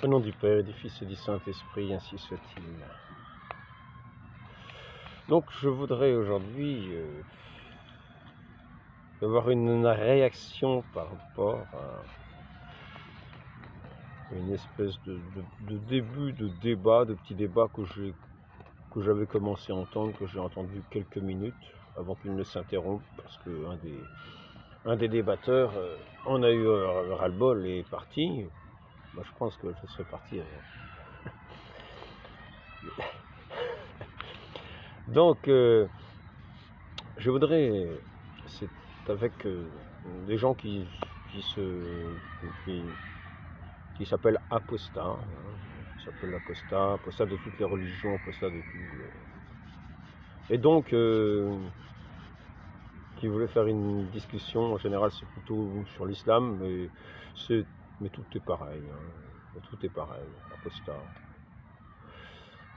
Au nom du Père, du Fils et du Saint-Esprit, ainsi soit-il. Donc je voudrais aujourd'hui avoir une réaction par rapport à une espèce de début de débat, de petit débat que j'avais commencé à entendre, que j'ai entendu quelques minutes avant qu'il ne s'interrompe, parce qu'un des débatteurs en a eu ras-le-bol et est parti. Moi, je pense que je serais parti. Donc, je voudrais, c'est avec des gens qui s'appellent apostats, hein, qui s'appellent apostats de toutes les religions, apostats de tout. Et donc, qui voulaient faire une discussion, en général c'est plutôt sur l'islam, mais tout est pareil, hein, tout est pareil, apostat. On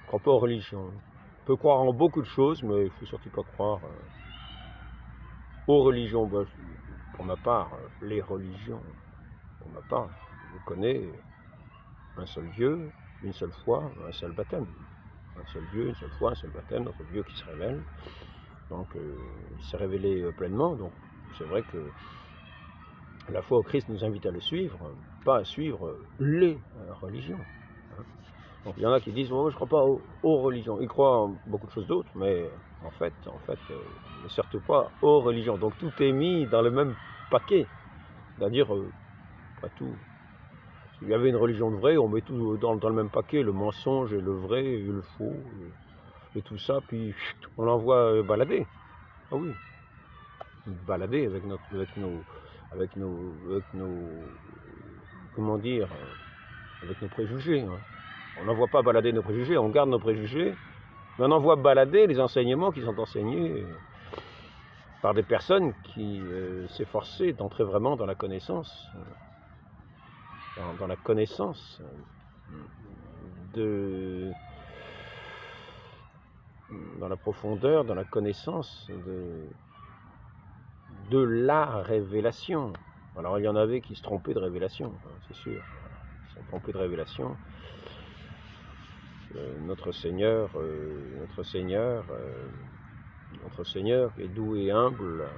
ne croit pas aux religions. On peut croire en beaucoup de choses, mais il ne faut surtout pas croire aux religions. Ben, pour ma part, les religions, pour ma part, je connais un seul Dieu, une seule foi, un seul baptême. Un seul Dieu, une seule foi, un seul baptême, notre Dieu qui se révèle. Donc, il s'est révélé pleinement. Donc, c'est vrai que la foi au Christ nous invite à le suivre, pas à suivre les religions. Hein. Donc, il y en a qui disent moi, je ne crois pas aux religions. Ils croient en beaucoup de choses d'autres, mais en fait, ne surtout pas aux religions. Donc, tout est mis dans le même paquet. C'est-à-dire, pas tout. S'il y avait une religion de vrai, on met tout dans le même paquet, le mensonge et le vrai et le faux, et tout ça, puis on l'envoie balader. Ah oui, balader avec nos comment dire, avec nos préjugés. Hein. On n'envoie pas balader nos préjugés, on garde nos préjugés, mais on envoie balader les enseignements qui sont enseignés par des personnes qui s'efforçaient d'entrer vraiment dans la connaissance. Dans la connaissance dans la profondeur, dans la connaissance de la révélation. Alors il y en avait qui se trompaient de révélation, c'est sûr. Ils se trompaient de révélation. Notre Seigneur est doux et humble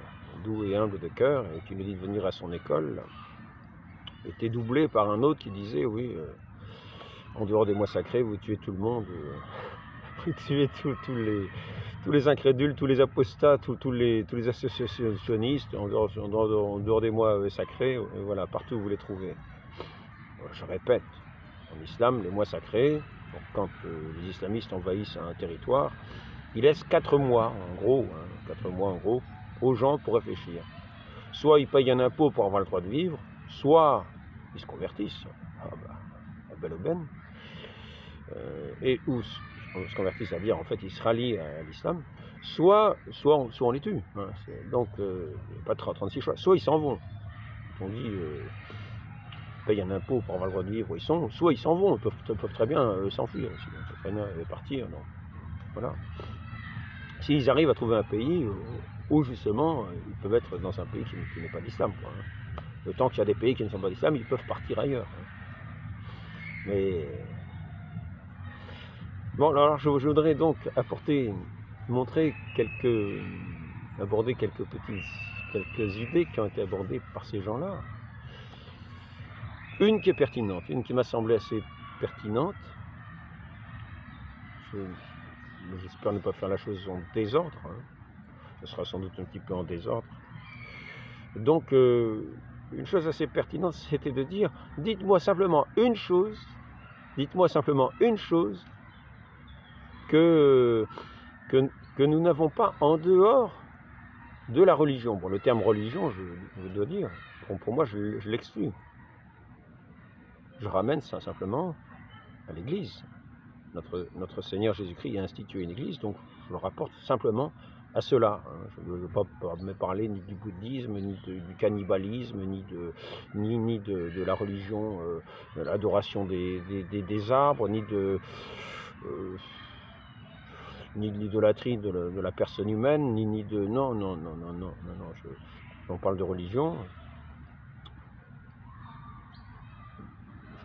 de cœur, et qui nous dit de venir à son école, était doublé par un autre qui disait, oui, en dehors des mois sacrés, vous tuez tout le monde, vous tuez tous les incrédules, tous les apostats, tous les associationnistes, en dehors des mois sacrés, et voilà, partout vous les trouvez. Je répète, en islam, les mois sacrés, donc quand les islamistes envahissent un territoire, ils laissent 4 mois, en gros, 4 mois en gros, aux gens pour réfléchir. Soit ils payent un impôt pour avoir le droit de vivre, soit ils se convertissent, la belle aubaine, ou se convertissent, c'est-à-dire en fait ils se rallient à l'islam, soit on les tue. Hein, donc pas 36 choix. Soit ils s'en vont. On dit ils payent un impôt pour avoir le droit de vivre où ils sont, soit ils s'en vont, ils peuvent très bien s'enfuir aussi, ils peuvent très bien partir. Donc, voilà. S'ils arrivent à trouver un pays où justement ils peuvent être dans un pays qui n'est pas d'islam. Hein. Le temps qu'il y a des pays qui ne sont pas d'islam, ils peuvent partir ailleurs. Hein. Mais bon, alors je voudrais donc aborder quelques idées qui ont été abordées par ces gens-là. Une qui est pertinente, une qui m'a semblé assez pertinente. J'espère ne pas faire la chose en désordre. Hein. Ce sera sans doute un petit peu en désordre. Donc, une chose assez pertinente, c'était de dire, dites-moi simplement une chose que nous n'avons pas en dehors de la religion. Bon, le terme religion, je dois dire, bon, pour moi, je l'exclus. Je ramène ça simplement à l'Église. Notre Seigneur Jésus-Christ a institué une Église, donc je le rapporte simplement à cela. Je ne veux pas me parler ni du bouddhisme, ni du cannibalisme, ni de la religion, de l'adoration des arbres, ni de l'idolâtrie de la personne humaine, ni de... Non, on parle de religion.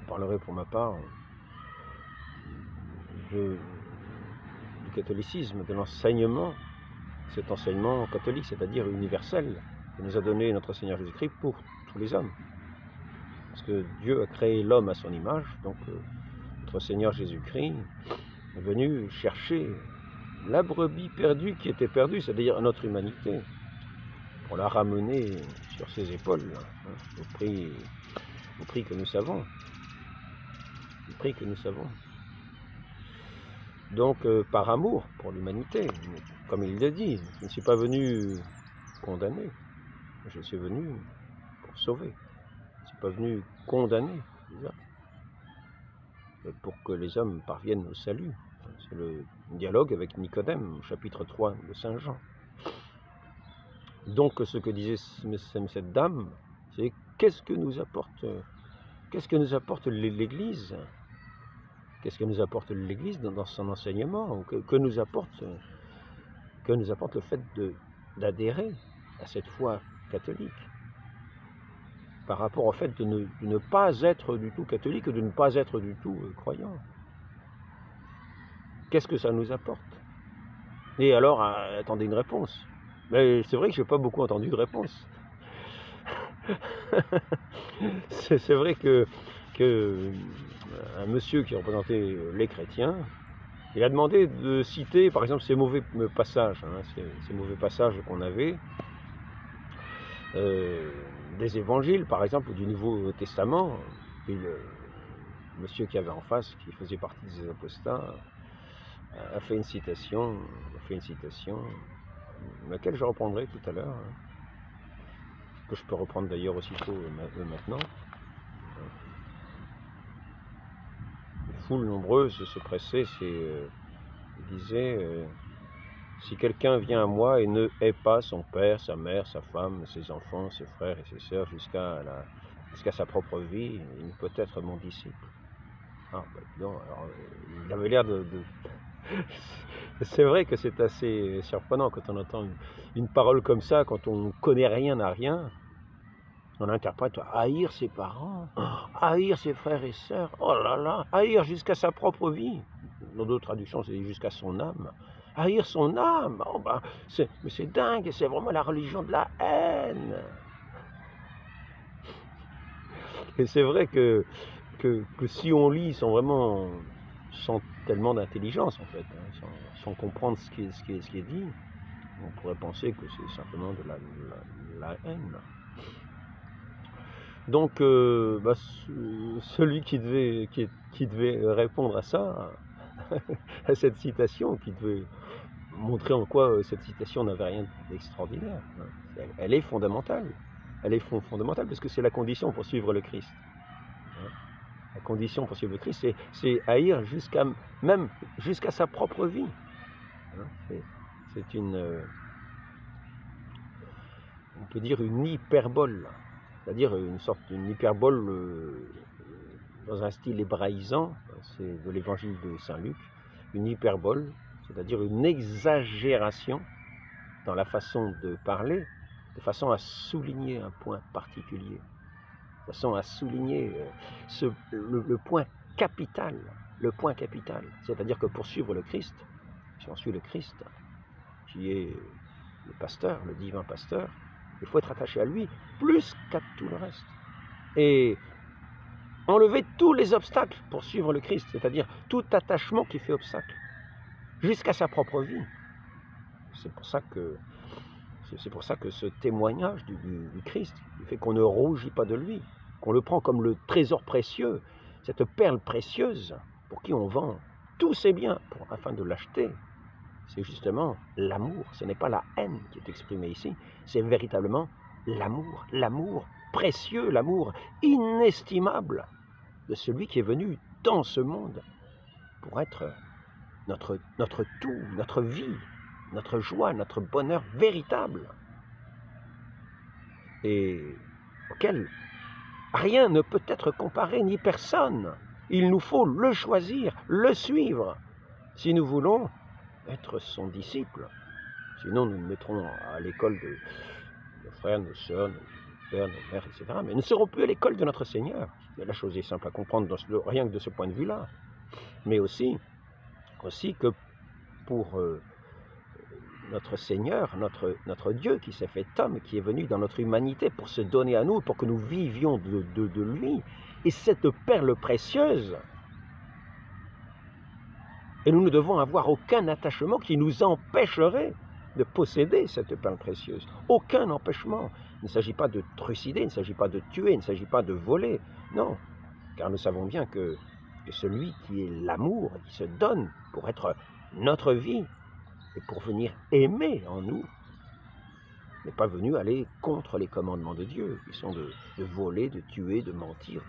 parlerai pour ma part du catholicisme, de l'enseignement, cet enseignement catholique, c'est-à-dire universel, que nous a donné notre Seigneur Jésus-Christ pour tous les hommes. Parce que Dieu a créé l'homme à son image, donc notre Seigneur Jésus-Christ est venu chercher la brebis perdue qui était perdue, c'est-à-dire notre humanité, pour la ramener sur ses épaules, hein, au prix que nous savons. Le prix que nous savons. Donc, par amour pour l'humanité, comme il l'a dit, je ne suis pas venu condamner, je suis venu pour sauver. Je ne suis pas venu condamner les hommes, pour que les hommes parviennent au salut. C'est le dialogue avec Nicodème, chapitre 3 de Saint Jean. Donc, ce que disait cette dame, c'est qu'est-ce que nous apporte l'Église? Qu'est-ce que nous apporte l'Église dans son enseignement? Que nous apporte le fait d'adhérer à cette foi catholique par rapport au fait de ne pas être du tout catholique, de ne pas être du tout croyant? Qu'est-ce que ça nous apporte? Et alors, attendez une réponse. Mais c'est vrai que je n'ai pas beaucoup entendu de réponse. C'est vrai que un monsieur qui représentait les chrétiens, il a demandé de citer, par exemple, ces mauvais passages, hein, ces mauvais passages qu'on avait, des évangiles, par exemple, du Nouveau Testament. Et le monsieur qui avait en face, qui faisait partie des apostats, a fait une citation, laquelle je reprendrai tout à l'heure, hein, que je peux reprendre d'ailleurs aussitôt maintenant. Une foule nombreuse se pressait, il disait si quelqu'un vient à moi et ne hait pas son père, sa mère, sa femme, ses enfants, ses frères et ses sœurs, jusqu'à sa propre vie, il ne peut être mon disciple. Ah, ben, non, alors, il avait l'air de... C'est vrai que c'est assez surprenant quand on entend une parole comme ça, quand on ne connaît rien à rien. On interprète haïr ses parents, haïr ses frères et sœurs, oh là là, haïr jusqu'à sa propre vie. Dans d'autres traductions, c'est jusqu'à son âme. Haïr son âme, oh ben, mais c'est dingue, c'est vraiment la religion de la haine. Et c'est vrai que si on lit sans tellement d'intelligence en fait, hein, sans comprendre ce qui est dit, on pourrait penser que c'est simplement de la haine. Donc, celui qui devait répondre à ça, à cette citation, qui devait montrer en quoi cette citation n'avait rien d'extraordinaire, hein, elle est fondamentale. Elle est fondamentale parce que c'est la condition pour suivre le Christ. Hein. La condition pour suivre le Christ, c'est haïr même jusqu'à sa propre vie. Hein. C'est on peut dire une hyperbole. C'est-à-dire une hyperbole dans un style hébraïsant, c'est de l'évangile de Saint Luc, une hyperbole, c'est-à-dire une exagération dans la façon de parler, de façon à souligner un point particulier, de façon à souligner le point capital, c'est-à-dire que pour suivre le Christ, si on suit le Christ, qui est le pasteur, le divin pasteur, il faut être attaché à lui plus qu'à tout le reste. Et enlever tous les obstacles pour suivre le Christ, c'est-à-dire tout attachement qui fait obstacle, jusqu'à sa propre vie. C'est pour ça que ce témoignage du Christ, du fait qu'on ne rougit pas de lui, qu'on le prend comme le trésor précieux, cette perle précieuse, pour qui on vend tous ses biens afin de l'acheter, c'est justement l'amour. Ce n'est pas la haine qui est exprimée ici, c'est véritablement l'amour. L'amour précieux, l'amour inestimable de celui qui est venu dans ce monde pour être notre tout, notre vie, notre joie, notre bonheur véritable. Et auquel rien ne peut être comparé, ni personne. Il nous faut le choisir, le suivre, si nous voulons être son disciple. Sinon, nous nous mettrons à l'école de nos frères, nos sœurs, pères, nos mères, etc. Mais nous ne serons plus à l'école de notre Seigneur. Et la chose est simple à comprendre rien que de ce point de vue-là. Mais aussi que pour notre Seigneur, notre Dieu qui s'est fait homme, qui est venu dans notre humanité pour se donner à nous, pour que nous vivions de lui. Et cette perle précieuse, et nous ne devons avoir aucun attachement qui nous empêcherait de posséder cette perle précieuse. Aucun empêchement. Il ne s'agit pas de trucider, il ne s'agit pas de tuer, il ne s'agit pas de voler. Non, car nous savons bien que celui qui est l'amour, qui se donne pour être notre vie et pour venir aimer en nous, n'est pas venu aller contre les commandements de Dieu, qui sont de voler, de tuer, de mentir,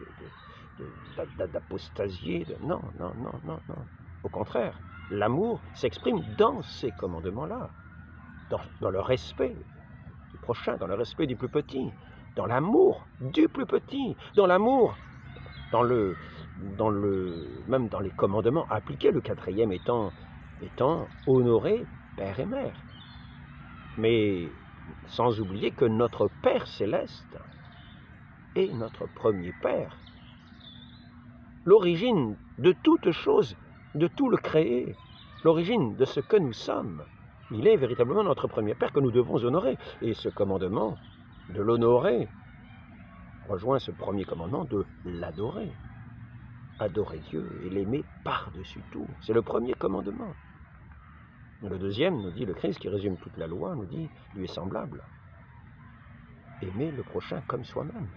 d'apostasier. Non, non, non, non, non. Au contraire, l'amour s'exprime dans ces commandements-là, dans le respect du prochain, dans le respect du plus petit, dans l'amour du plus petit, dans l'amour, même dans les commandements appliqués, le quatrième étant honorer père et mère. Mais sans oublier que notre Père céleste est notre premier Père. L'origine de toute chose, de tout le créé, l'origine de ce que nous sommes, il est véritablement notre premier Père que nous devons honorer. Et ce commandement de l'honorer rejoint ce premier commandement de l'adorer. Adorer Dieu et l'aimer par-dessus tout. C'est le premier commandement. Le deuxième, nous dit le Christ, qui résume toute la loi, nous dit, lui est semblable. Aimer le prochain comme soi-même.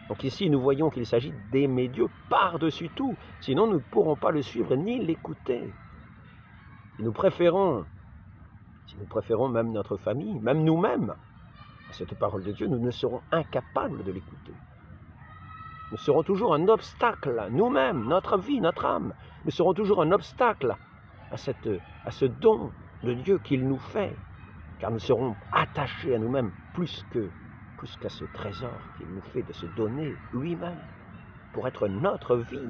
Donc ici, nous voyons qu'il s'agit d'aimer Dieu par-dessus tout. Sinon, nous ne pourrons pas le suivre ni l'écouter. Si nous préférons même notre famille, même nous-mêmes, à cette parole de Dieu, nous ne serons incapables de l'écouter. Nous serons toujours un obstacle, nous-mêmes, notre vie, notre âme. Nous serons toujours un obstacle à ce don de Dieu qu'il nous fait, car nous serons attachés à nous-mêmes plus qu'à ce trésor qu'il nous fait de se donner lui-même pour être notre vie.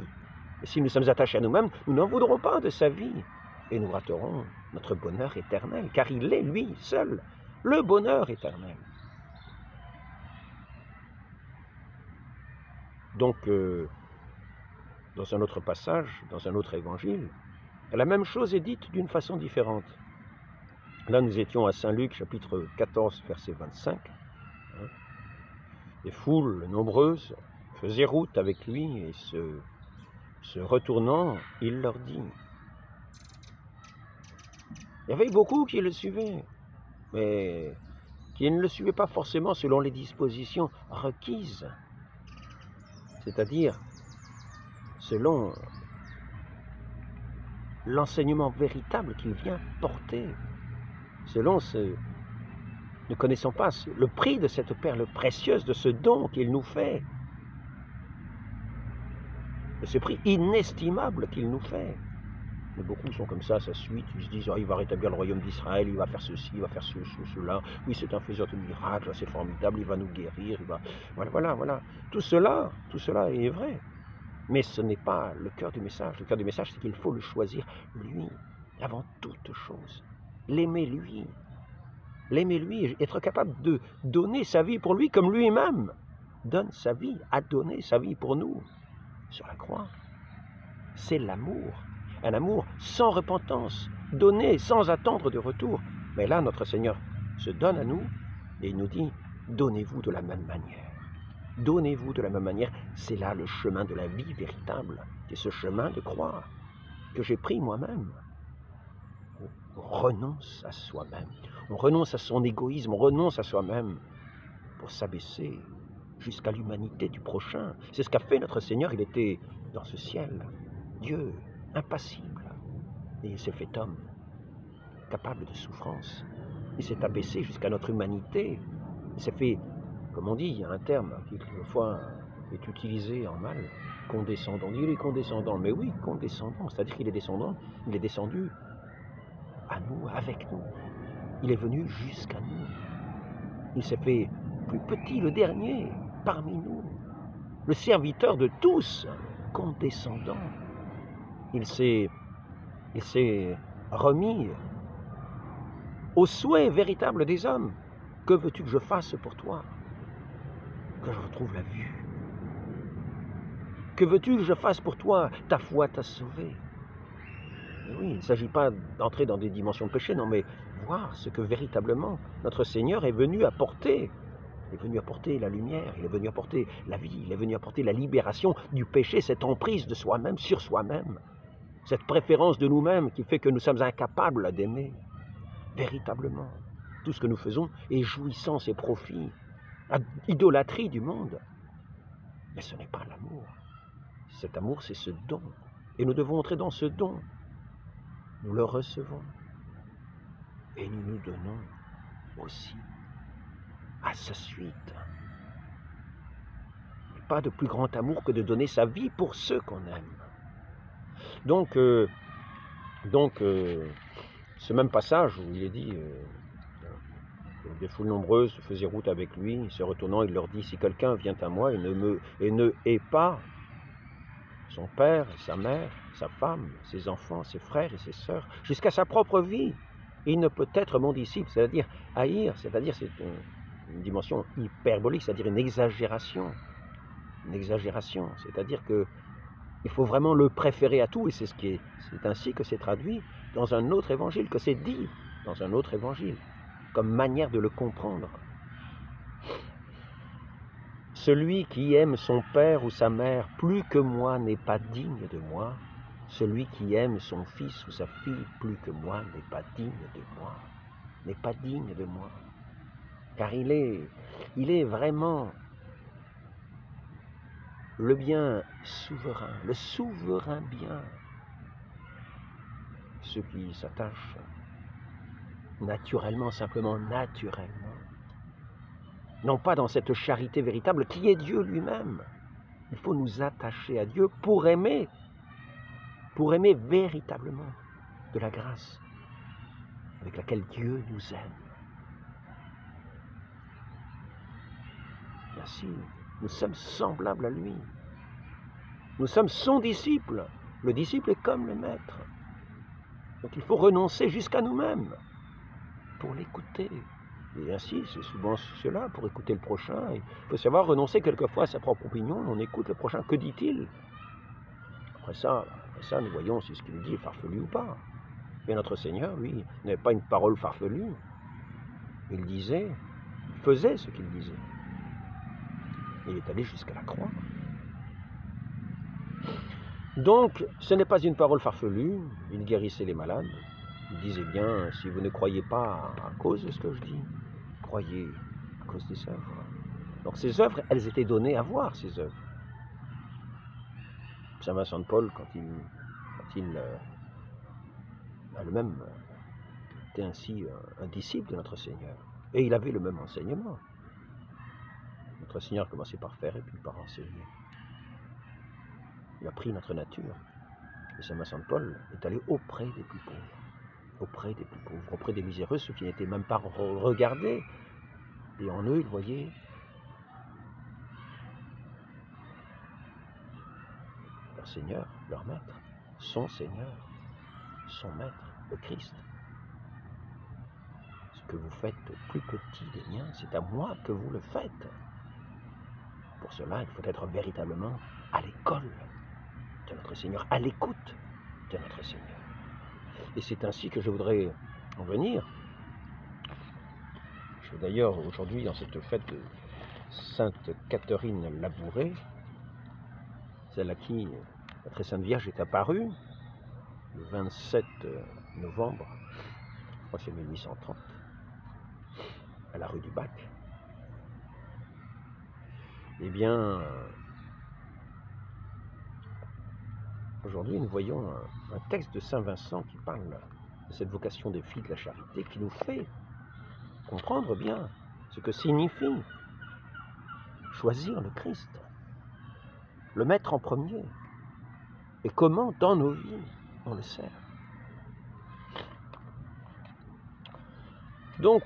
Et si nous sommes attachés à nous-mêmes, nous n'en voudrons pas de sa vie et nous raterons notre bonheur éternel, car il est lui seul, le bonheur éternel. Donc, dans un autre passage, dans un autre évangile, la même chose est dite d'une façon différente. Là, nous étions à Saint-Luc, chapitre 14, verset 25. Des foules nombreuses faisaient route avec lui et se retournant, il leur dit. Il y avait beaucoup qui le suivaient, mais qui ne le suivaient pas forcément selon les dispositions requises, c'est-à-dire selon l'enseignement véritable qu'il vient porter, selon ne connaissons pas le prix de cette perle précieuse, de ce don qu'il nous fait, de ce prix inestimable qu'il nous fait. Mais beaucoup sont comme ça suite, ils se disent oh, il va rétablir le royaume d'Israël, il va faire ceci, il va faire cela, oui c'est un faiseur de miracles, c'est formidable, il va nous guérir, il va... Voilà. Tout cela est vrai. Mais ce n'est pas le cœur du message. Le cœur du message, c'est qu'il faut le choisir lui, avant toute chose. L'aimer lui. L'aimer lui et être capable de donner sa vie pour lui comme lui-même donne sa vie, a donné sa vie pour nous sur la croix. C'est l'amour. Un amour sans repentance, donné sans attendre de retour. Mais là, notre Seigneur se donne à nous et il nous dit, donnez-vous de la même manière. Donnez-vous de la même manière, c'est là le chemin de la vie véritable, c'est ce chemin de croix que j'ai pris moi-même. On renonce à soi-même, on renonce à son égoïsme, on renonce à soi-même pour s'abaisser jusqu'à l'humanité du prochain. C'est ce qu'a fait notre Seigneur, il était dans ce ciel, Dieu, impassible, et il s'est fait homme, capable de souffrance. Il s'est abaissé jusqu'à notre humanité, il s'est fait... Comme on dit, il y a un terme qui quelquefois est utilisé en mal, condescendant. Il est condescendant, mais oui, condescendant, c'est-à-dire qu'il est descendu à nous, avec nous. Il est venu jusqu'à nous. Il s'est fait plus petit, le dernier, parmi nous, le serviteur de tous, condescendant. Il s'est remis au souhait véritable des hommes. Que veux-tu que je fasse pour toi ? que je retrouve la vue. Que veux-tu que je fasse pour toi? Ta foi t'a sauvé. Et oui, il ne s'agit pas d'entrer dans des dimensions de péché, non, mais voir ce que véritablement notre Seigneur est venu apporter. Il est venu apporter la lumière, il est venu apporter la vie, il est venu apporter la libération du péché, cette emprise de soi-même sur soi-même, cette préférence de nous-mêmes qui fait que nous sommes incapables d'aimer véritablement. Tout ce que nous faisons est jouissance et profit, idolâtrie du monde. Mais ce n'est pas l'amour. Cet amour, c'est ce don. Et nous devons entrer dans ce don. Nous le recevons. Et nous nous donnons aussi à sa suite. Il n'y a pas de plus grand amour que de donner sa vie pour ceux qu'on aime. Donc, ce même passage où il est dit des foules nombreuses faisaient route avec lui, se retournant, il leur dit, si quelqu'un vient à moi et ne hait pas son père, sa mère, sa femme, ses enfants, ses frères et ses sœurs, jusqu'à sa propre vie, il ne peut être mon disciple. C'est-à-dire haïr, c'est-à-dire c'est une dimension hyperbolique, c'est-à-dire une exagération. Une exagération, c'est-à-dire que il faut vraiment le préférer à tout, et c'est ainsi que c'est traduit dans un autre évangile, que c'est dit dans un autre évangile, comme manière de le comprendre. Celui qui aime son père ou sa mère plus que moi n'est pas digne de moi. Celui qui aime son fils ou sa fille plus que moi n'est pas digne de moi. N'est pas digne de moi. Car il est vraiment le bien souverain, le souverain bien. Ceux qui s'attachent naturellement, simplement naturellement, non pas dans cette charité véritable qui est Dieu lui-même. Il faut nous attacher à Dieu pour aimer véritablement de la grâce avec laquelle Dieu nous aime. Et ainsi, nous sommes semblables à lui. Nous sommes son disciple. Le disciple est comme le maître. Donc il faut renoncer jusqu'à nous-mêmes pour l'écouter. Et ainsi, c'est souvent cela, pour écouter le prochain. Il faut savoir renoncer quelquefois à sa propre opinion. On écoute le prochain, que dit-il? Après ça, nous voyons si ce qu'il dit est farfelu ou pas. Et notre Seigneur, lui, n'avait pas une parole farfelue. Il disait, il faisait ce qu'il disait. Il est allé jusqu'à la croix. Donc, ce n'est pas une parole farfelue. Il guérissait les malades. Il disait bien, si vous ne croyez pas à cause de ce que je dis, croyez à cause des œuvres. Donc ces œuvres, elles étaient données à voir, ces œuvres. Saint Vincent de Paul, quand il a le même était ainsi un disciple de notre Seigneur. Et il avait le même enseignement. Notre Seigneur commençait par faire et puis par enseigner. Il a pris notre nature. Et Saint Vincent de Paul est allé auprès des plus pauvres. Auprès des plus pauvres, auprès des miséreux, ceux qui n'étaient même pas regardés. Et en eux, il voyait leur Seigneur, leur Maître, son Seigneur, son Maître, le Christ. Ce que vous faites au plus petit des miens, c'est à moi que vous le faites. Pour cela, il faut être véritablement à l'école de notre Seigneur, à l'écoute de notre Seigneur. Et c'est ainsi que je voudrais en venir. Je vais d'ailleurs aujourd'hui, dans cette fête de Sainte Catherine Labouré, celle à qui la très Sainte Vierge est apparue, le 27 novembre, je crois que c'est 1830, à la rue du Bac. Eh bien, aujourd'hui, nous voyons un texte de Saint Vincent qui parle de cette vocation des filles de la charité, qui nous fait comprendre bien ce que signifie choisir le Christ, le mettre en premier, et comment dans nos vies on le sert. Donc,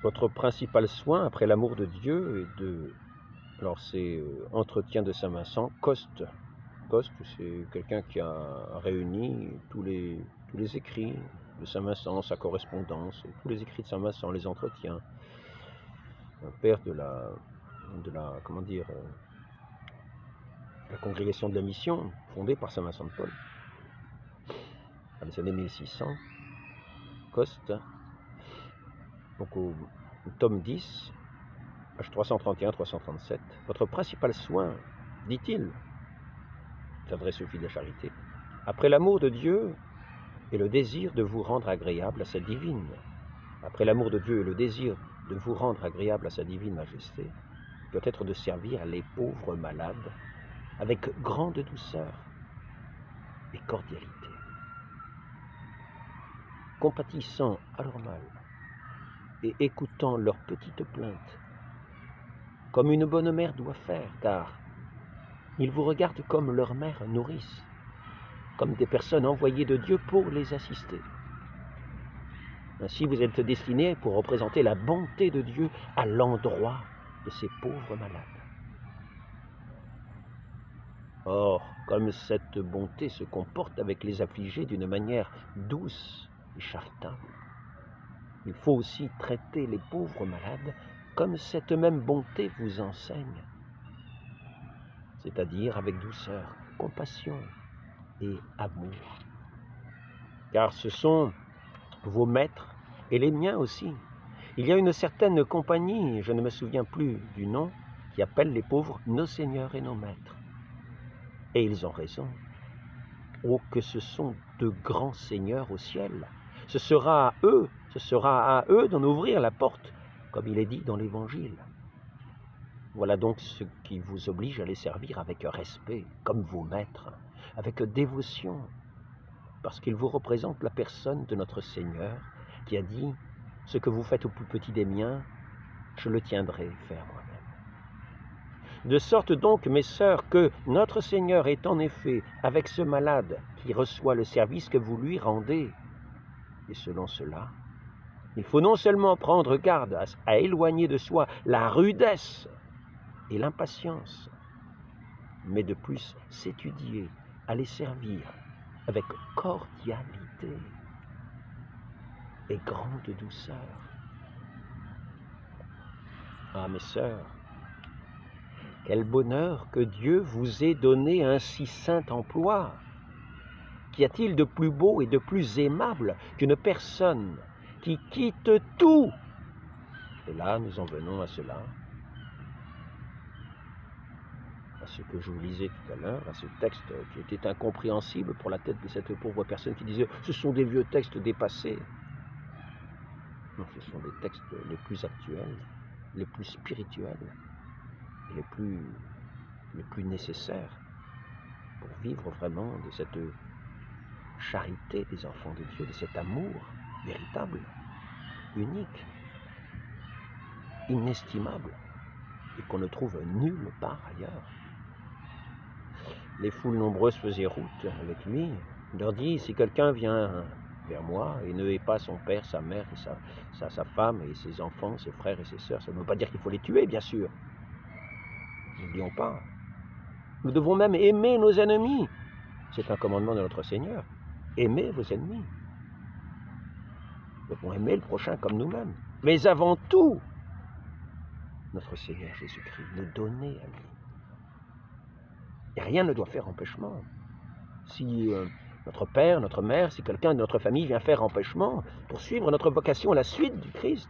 votre principal soin après l'amour de Dieu est de... Alors c'est Entretien de Saint Vincent, Coste. Coste, c'est quelqu'un qui a réuni tous les écrits de saint Vincent, sa correspondance, tous les écrits de saint Vincent, les entretiens. Un père de la comment dire, la congrégation de la mission, fondée par saint Vincent de Paul, dans les années 1600, Coste, donc au tome 10, page 331-337, votre principal soin, dit-il, s'adresse aux filles de la charité, après l'amour de Dieu et le désir de vous rendre agréable à sa divine, après l'amour de Dieu et le désir de vous rendre agréable à sa divine majesté, doit être de servir les pauvres malades avec grande douceur et cordialité, compatissant à leur mal et écoutant leurs petites plaintes, comme une bonne mère doit faire, car ils vous regardent comme leur mère nourrice, comme des personnes envoyées de Dieu pour les assister. Ainsi, vous êtes destinés pour représenter la bonté de Dieu à l'endroit de ces pauvres malades. Or, comme cette bonté se comporte avec les affligés d'une manière douce et charitable, il faut aussi traiter les pauvres malades comme cette même bonté vous enseigne, c'est-à-dire avec douceur, compassion et amour. Car ce sont vos maîtres et les miens aussi. Il y a une certaine compagnie, je ne me souviens plus du nom, qui appelle les pauvres nos seigneurs et nos maîtres. Et ils ont raison. Oh, que ce sont de grands seigneurs au ciel. Ce sera à eux d'en ouvrir la porte, comme il est dit dans l'Évangile. Voilà donc ce qui vous oblige à les servir avec respect, comme vos maîtres, avec dévotion, parce qu'ils vous représentent la personne de notre Seigneur, qui a dit « Ce que vous faites au plus petit des miens, je le tiendrai faire moi-même ». De sorte donc, mes sœurs, que notre Seigneur est en effet avec ce malade qui reçoit le service que vous lui rendez. Et selon cela, il faut non seulement prendre garde à éloigner de soi la rudesse et l'impatience, mais de plus s'étudier à les servir avec cordialité et grande douceur. Ah, mes sœurs, quel bonheur que Dieu vous ait donné un si saint emploi! Qu'y a-t-il de plus beau et de plus aimable qu'une personne qui quitte tout? Et là, nous en venons à cela, à ce que je vous lisais tout à l'heure, à ce texte qui était incompréhensible pour la tête de cette pauvre personne qui disait « ce sont des vieux textes dépassés ». Non, ce sont des textes les plus actuels, les plus spirituels, et les plus nécessaires pour vivre vraiment de cette charité des enfants de Dieu, de cet amour véritable, unique, inestimable, et qu'on ne trouve nulle part ailleurs. Les foules nombreuses faisaient route avec lui. Il leur dit, si quelqu'un vient vers moi et ne hait pas son père, sa mère, et sa femme et ses enfants, ses frères et ses sœurs, ça ne veut pas dire qu'il faut les tuer, bien sûr. N'oublions pas. Nous devons même aimer nos ennemis. C'est un commandement de notre Seigneur. Aimez vos ennemis. Nous devons aimer le prochain comme nous-mêmes. Mais avant tout, notre Seigneur Jésus-Christ, nous donner à lui. Et rien ne doit faire empêchement. Si notre père, notre mère, si quelqu'un de notre famille vient faire empêchement pour suivre notre vocation à la suite du Christ,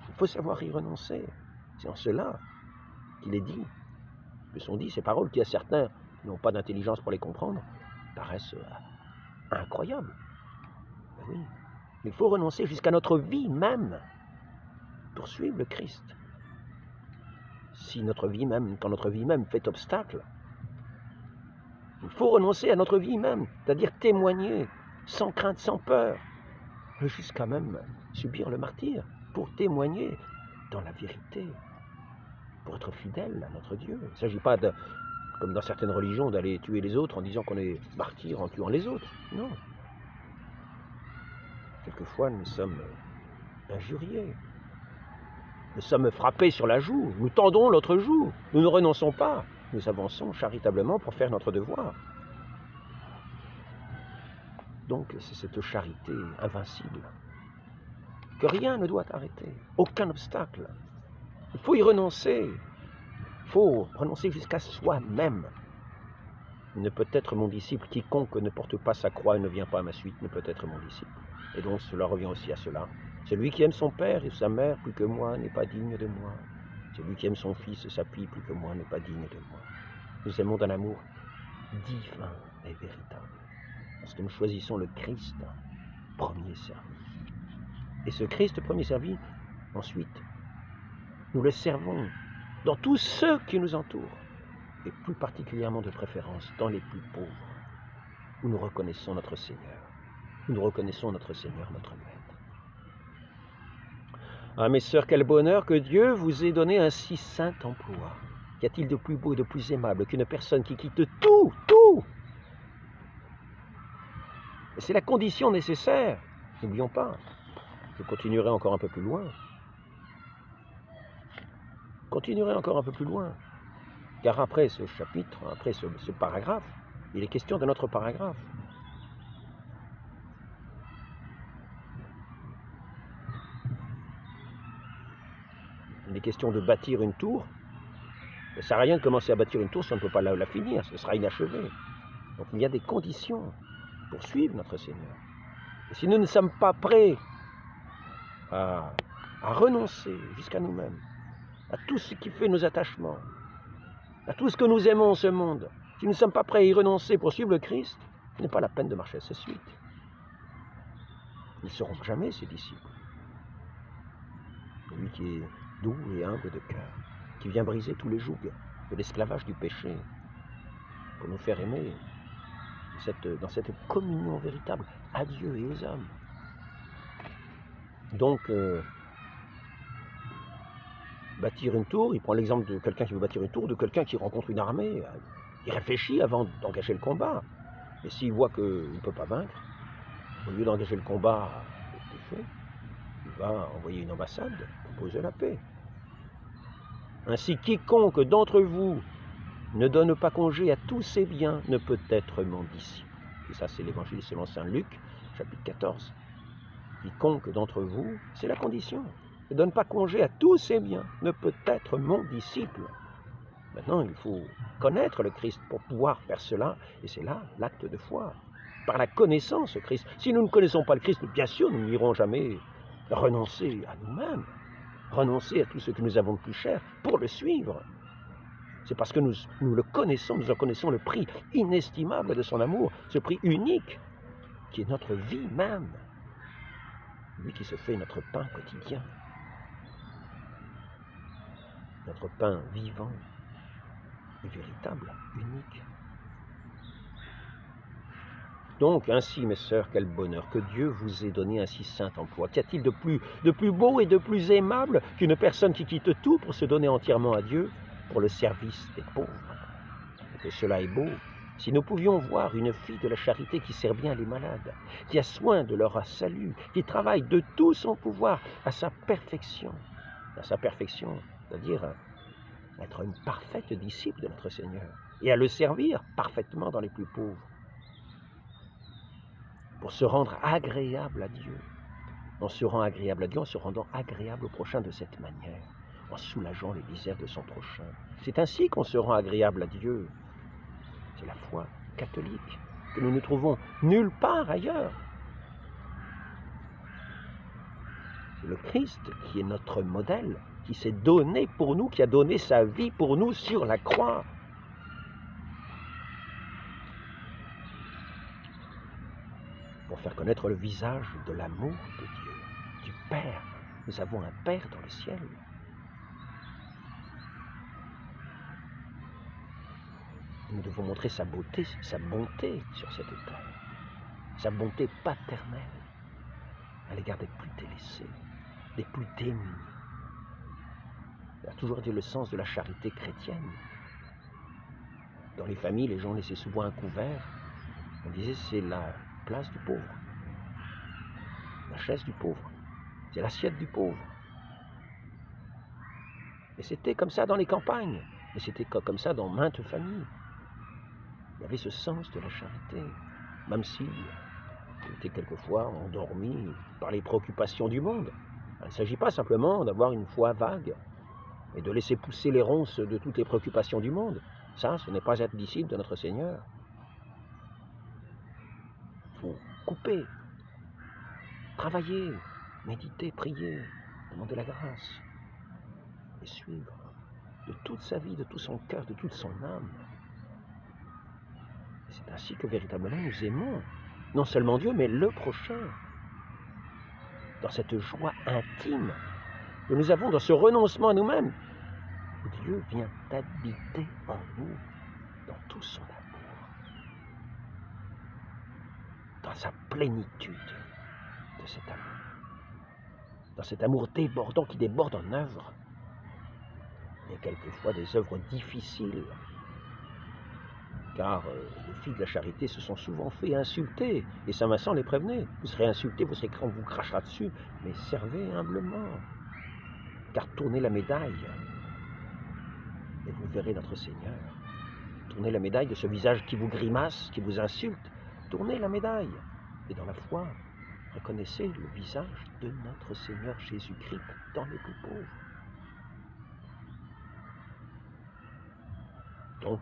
il faut savoir y renoncer. C'est en cela qu'il est dit, que sont dit ces paroles qui à certains qui n'ont pas d'intelligence pour les comprendre, paraissent incroyables. Ben oui, il faut renoncer jusqu'à notre vie même pour suivre le Christ. Si notre vie même, quand notre vie même fait obstacle, il faut renoncer à notre vie même, c'est-à-dire témoigner sans crainte, sans peur, jusqu'à même subir le martyre pour témoigner dans la vérité, pour être fidèle à notre Dieu. Il ne s'agit pas, comme dans certaines religions, d'aller tuer les autres en disant qu'on est martyr en tuant les autres. Non. Quelquefois, nous sommes injuriés. Nous sommes frappés sur la joue. Nous tendons l'autre joue. Nous ne renonçons pas. Nous avançons charitablement pour faire notre devoir. Donc c'est cette charité invincible, que rien ne doit arrêter, aucun obstacle. Il faut y renoncer, il faut renoncer jusqu'à soi-même. Il ne peut être mon disciple, quiconque ne porte pas sa croix et ne vient pas à ma suite ne peut être mon disciple. Et donc cela revient aussi à cela. Celui qui aime son père et sa mère plus que moi n'est pas digne de moi. Celui qui aime son fils et sa fille plus que moi n'est pas digne de moi. Nous aimons d'un amour divin et véritable. Parce que nous choisissons le Christ, premier servi. Et ce Christ premier servi, ensuite, nous le servons dans tous ceux qui nous entourent, et plus particulièrement de préférence dans les plus pauvres, où nous reconnaissons notre Seigneur, où nous reconnaissons notre Seigneur, notre Maître. Ah, mes sœurs, quel bonheur que Dieu vous ait donné un si saint emploi. Qu'y a-t-il de plus beau et de plus aimable qu'une personne qui quitte tout, et c'est la condition nécessaire. N'oublions pas, je continuerai encore un peu plus loin. Continuerai encore un peu plus loin. Car après ce chapitre, après ce paragraphe, il est question de notre paragraphe. Il est question de bâtir une tour. Ça ne sert à rien de commencer à bâtir une tour si on ne peut pas la finir, ce sera inachevé. Donc il y a des conditions pour suivre notre Seigneur. Et si nous ne sommes pas prêts à renoncer jusqu'à nous-mêmes, à tout ce qui fait nos attachements, à tout ce que nous aimons en ce monde, si nous ne sommes pas prêts à y renoncer pour suivre le Christ, ce n'est pas la peine de marcher à sa suite. Ils ne seront jamais ses disciples. Lui qui est doux et humble de cœur, qui vient briser tous les jougs de l'esclavage du péché, pour nous faire aimer dans cette communion véritable à Dieu et aux hommes. Donc, bâtir une tour, il prend l'exemple de quelqu'un qui veut bâtir une tour, de quelqu'un qui rencontre une armée, il réfléchit avant d'engager le combat. Et s'il voit qu'il ne peut pas vaincre, au lieu d'engager le combat, il va envoyer une ambassade, proposer la paix. Ainsi, quiconque d'entre vous ne donne pas congé à tous ses biens ne peut être mon disciple. Et ça, c'est l'évangile selon saint Luc, chapitre 14. Quiconque d'entre vous, c'est la condition, ne donne pas congé à tous ses biens ne peut être mon disciple. Maintenant, il faut connaître le Christ pour pouvoir faire cela, et c'est là l'acte de foi, par la connaissance du Christ. Si nous ne connaissons pas le Christ, bien sûr, nous n'irons jamais renoncer à nous-mêmes, renoncer à tout ce que nous avons de plus cher pour le suivre. C'est parce que nous le connaissons, nous en connaissons le prix inestimable de son amour, ce prix unique qui est notre vie même, lui qui se fait notre pain quotidien, notre pain vivant et véritable, unique. Donc, ainsi, mes sœurs, quel bonheur que Dieu vous ait donné un si saint emploi. Qu'y a-t-il de plus beau et de plus aimable qu'une personne qui quitte tout pour se donner entièrement à Dieu, pour le service des pauvres? Et que cela est beau. Si nous pouvions voir une fille de la charité qui sert bien les malades, qui a soin de leur salut, qui travaille de tout son pouvoir à sa perfection, c'est-à-dire être une parfaite disciple de notre Seigneur, et à le servir parfaitement dans les plus pauvres, pour se rendre agréable à Dieu. On se rend agréable à Dieu en se rendant agréable au prochain de cette manière, en soulageant les misères de son prochain. C'est ainsi qu'on se rend agréable à Dieu. C'est la foi catholique que nous ne trouvons nulle part ailleurs. C'est le Christ qui est notre modèle, qui s'est donné pour nous, qui a donné sa vie pour nous sur la croix. Pour faire connaître le visage de l'amour de Dieu, du Père. Nous avons un Père dans le ciel. Nous devons montrer sa beauté sur cette terre, sa bonté paternelle à l'égard des plus délaissés, des plus démunis. Ça a toujours été le sens de la charité chrétienne. Dans les familles, les gens laissaient souvent un couvert. On disait c'est la place du pauvre, la chaise du pauvre, c'est l'assiette du pauvre. Et c'était comme ça dans les campagnes, et c'était comme ça dans maintes familles. Il y avait ce sens de la charité, même si été quelquefois endormis par les préoccupations du monde. Il ne s'agit pas simplement d'avoir une foi vague et de laisser pousser les ronces de toutes les préoccupations du monde. Ça, ce n'est pas être disciple de notre Seigneur. Il faut couper, travailler, méditer, prier, demander la grâce et suivre de toute sa vie, de tout son cœur, de toute son âme. C'est ainsi que véritablement nous aimons non seulement Dieu, mais le prochain. Dans cette joie intime que nous avons, dans ce renoncement à nous-mêmes, où Dieu vient habiter en nous, dans tout son amour, dans sa plénitude de cet amour, dans cet amour débordant qui déborde en œuvres, mais quelquefois des œuvres difficiles, car les filles de la charité se sont souvent fait insulter, et Saint Vincent les prévenait. Vous serez insultés, on vous crachera dessus, mais servez humblement, car tournez la médaille, et vous verrez notre Seigneur. Tournez la médaille de ce visage qui vous grimace, qui vous insulte, tournez la médaille, et dans la foi, reconnaissez le visage de notre Seigneur Jésus-Christ dans les plus pauvres. Donc,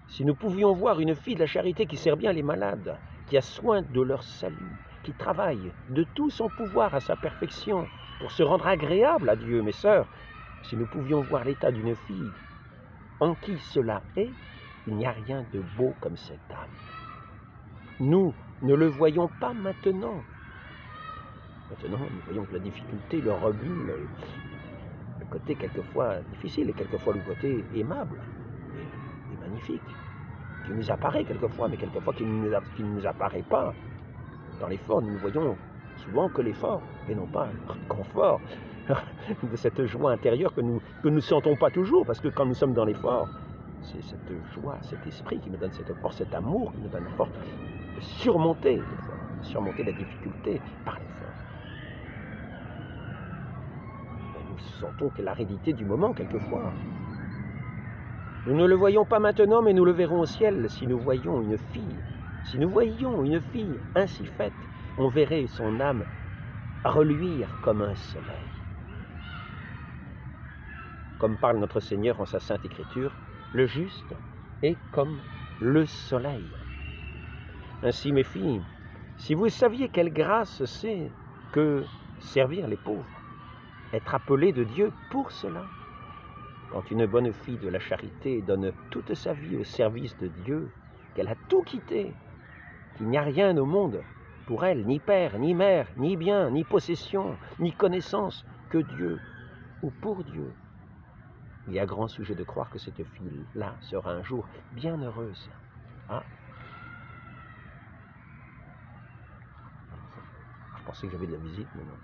si nous pouvions voir une fille de la charité qui sert bien les malades, qui a soin de leur salut, qui travaille de tout son pouvoir à sa perfection pour se rendre agréable à Dieu, mes sœurs, si nous pouvions voir l'état d'une fille en qui cela est, il n'y a rien de beau comme cette âme. Nous ne le voyons pas maintenant. Maintenant, nous voyons que la difficulté, le rebut, le côté quelquefois difficile et quelquefois le côté aimable et magnifique, qui nous apparaît quelquefois, mais quelquefois qui ne nous apparaît pas. Dans l'effort, nous ne voyons souvent que l'effort, et non pas le confort de cette joie intérieure que nous ne sentons pas toujours, parce que quand nous sommes dans l'effort, c'est cette joie, cet esprit qui nous donne cette force, cet amour qui nous donne la force de surmonter la difficulté par l'effort. Nous sentons que l'aridité du moment, quelquefois. Nous ne le voyons pas maintenant, mais nous le verrons au ciel. Si nous voyions une fille, ainsi faite, on verrait son âme reluire comme un soleil. Comme parle notre Seigneur en sa Sainte Écriture, le juste est comme le soleil. Ainsi, mes filles, si vous saviez quelle grâce c'est que servir les pauvres, être appelé de Dieu pour cela. Quand une bonne fille de la charité donne toute sa vie au service de Dieu, qu'elle a tout quitté, qu'il n'y a rien au monde pour elle, ni père, ni mère, ni bien, ni possession, ni connaissance, que Dieu ou pour Dieu, il y a grand sujet de croire que cette fille-là sera un jour bien heureuse. Ah. Je pensais que j'avais de la visite, mais non.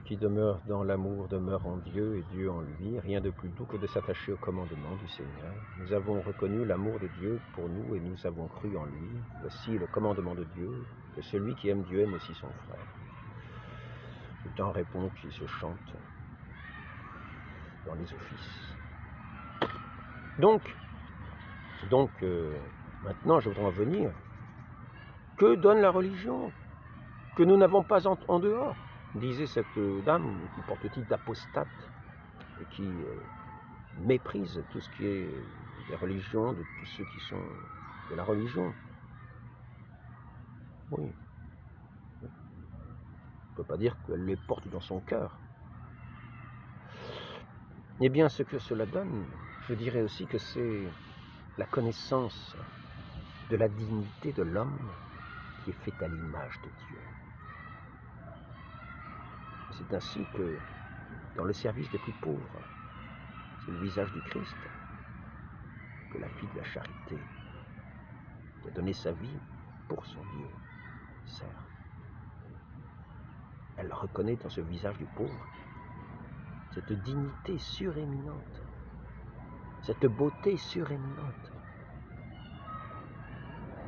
Qui demeure dans l'amour demeure en Dieu et Dieu en lui. Rien de plus doux que de s'attacher au commandement du Seigneur. Nous avons reconnu l'amour de Dieu pour nous et nous avons cru en lui. Voici le commandement de Dieu, que celui qui aime Dieu aime aussi son frère. Le temps répond qui se chante dans les offices. Donc, maintenant je voudrais en venir. Que donne la religion que nous n'avons pas en dehors? Disait cette dame qui porte le titre d'apostate et qui méprise tout ce qui est des religions, de tous ceux qui sont de la religion. Oui. On ne peut pas dire qu'elle les porte dans son cœur. Eh bien, ce que cela donne, je dirais aussi que c'est la connaissance de la dignité de l'homme qui est faite à l'image de Dieu. C'est ainsi que, dans le service des plus pauvres, c'est le visage du Christ que la fille de la charité, qui a donné sa vie pour son Dieu, sert. Elle reconnaît dans ce visage du pauvre cette dignité suréminente, cette beauté suréminente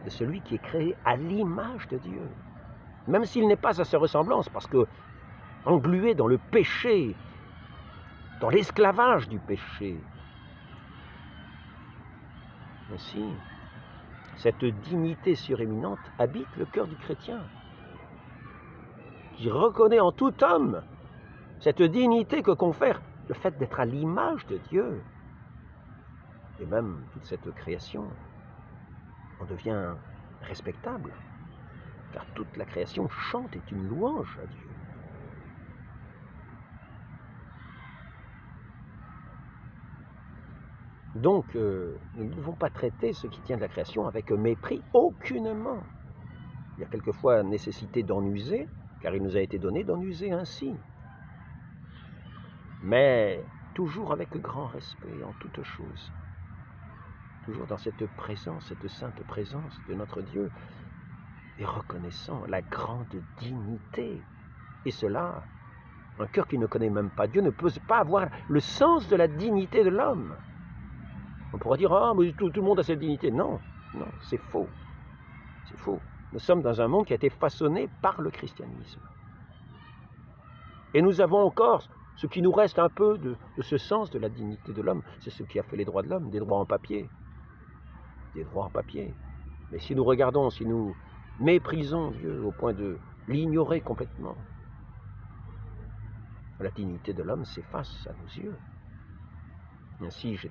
de celui qui est créé à l'image de Dieu, même s'il n'est pas à sa ressemblance, parce que englué dans le péché, dans l'esclavage du péché, Ainsi, cette dignité suréminente habite le cœur du chrétien, qui reconnaît en tout homme cette dignité que confère le fait d'être à l'image de Dieu. Et même toute cette création, on devient respectable, car toute la création chante et est une louange à Dieu. Donc, nous ne devons pas traiter ce qui tient de la création avec mépris, aucunement. Il y a quelquefois nécessité d'en user, car il nous a été donné d'en user ainsi. Mais toujours avec grand respect en toutes choses. Toujours dans cette présence, cette sainte présence de notre Dieu, et reconnaissant la grande dignité. Et cela, un cœur qui ne connaît même pas Dieu ne peut pas avoir le sens de la dignité de l'homme. On pourrait dire, ah, mais tout le monde a cette dignité. Non, non, c'est faux. C'est faux. Nous sommes dans un monde qui a été façonné par le christianisme. Et nous avons encore ce qui nous reste un peu de ce sens de la dignité de l'homme. C'est ce qui a fait les droits de l'homme, des droits en papier. Des droits en papier. Mais si nous regardons, si nous méprisons Dieu au point de l'ignorer complètement, la dignité de l'homme s'efface à nos yeux. Ainsi, je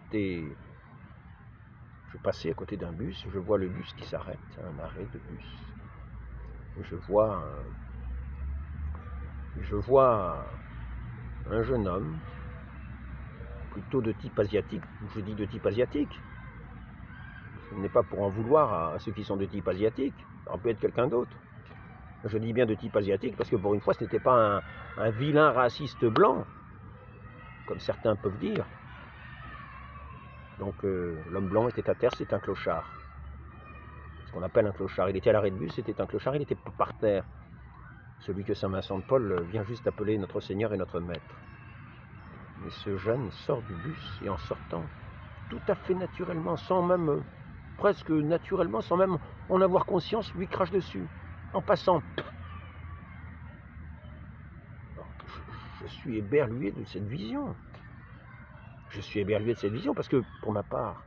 passais à côté d'un bus, je vois le bus qui s'arrête, un arrêt de bus. Je vois un jeune homme, plutôt de type asiatique. Je dis de type asiatique. Ce n'est pas pour en vouloir à ceux qui sont de type asiatique. Ça peut être quelqu'un d'autre. Je dis bien de type asiatique parce que pour une fois, ce n'était pas un vilain raciste blanc, comme certains peuvent dire. Donc l'homme blanc était à terre, c'est un clochard. Ce qu'on appelle un clochard. Il était à l'arrêt de bus, c'était un clochard, il était par terre. Celui que saint Vincent de Paul vient juste d'appeler notre Seigneur et notre Maître. Mais ce jeune sort du bus et en sortant, tout à fait naturellement, sans même, presque naturellement, sans même en avoir conscience, lui crache dessus, en passant. Alors, je suis éberlué de cette vision. Je suis éberlué de cette vision parce que, pour ma part,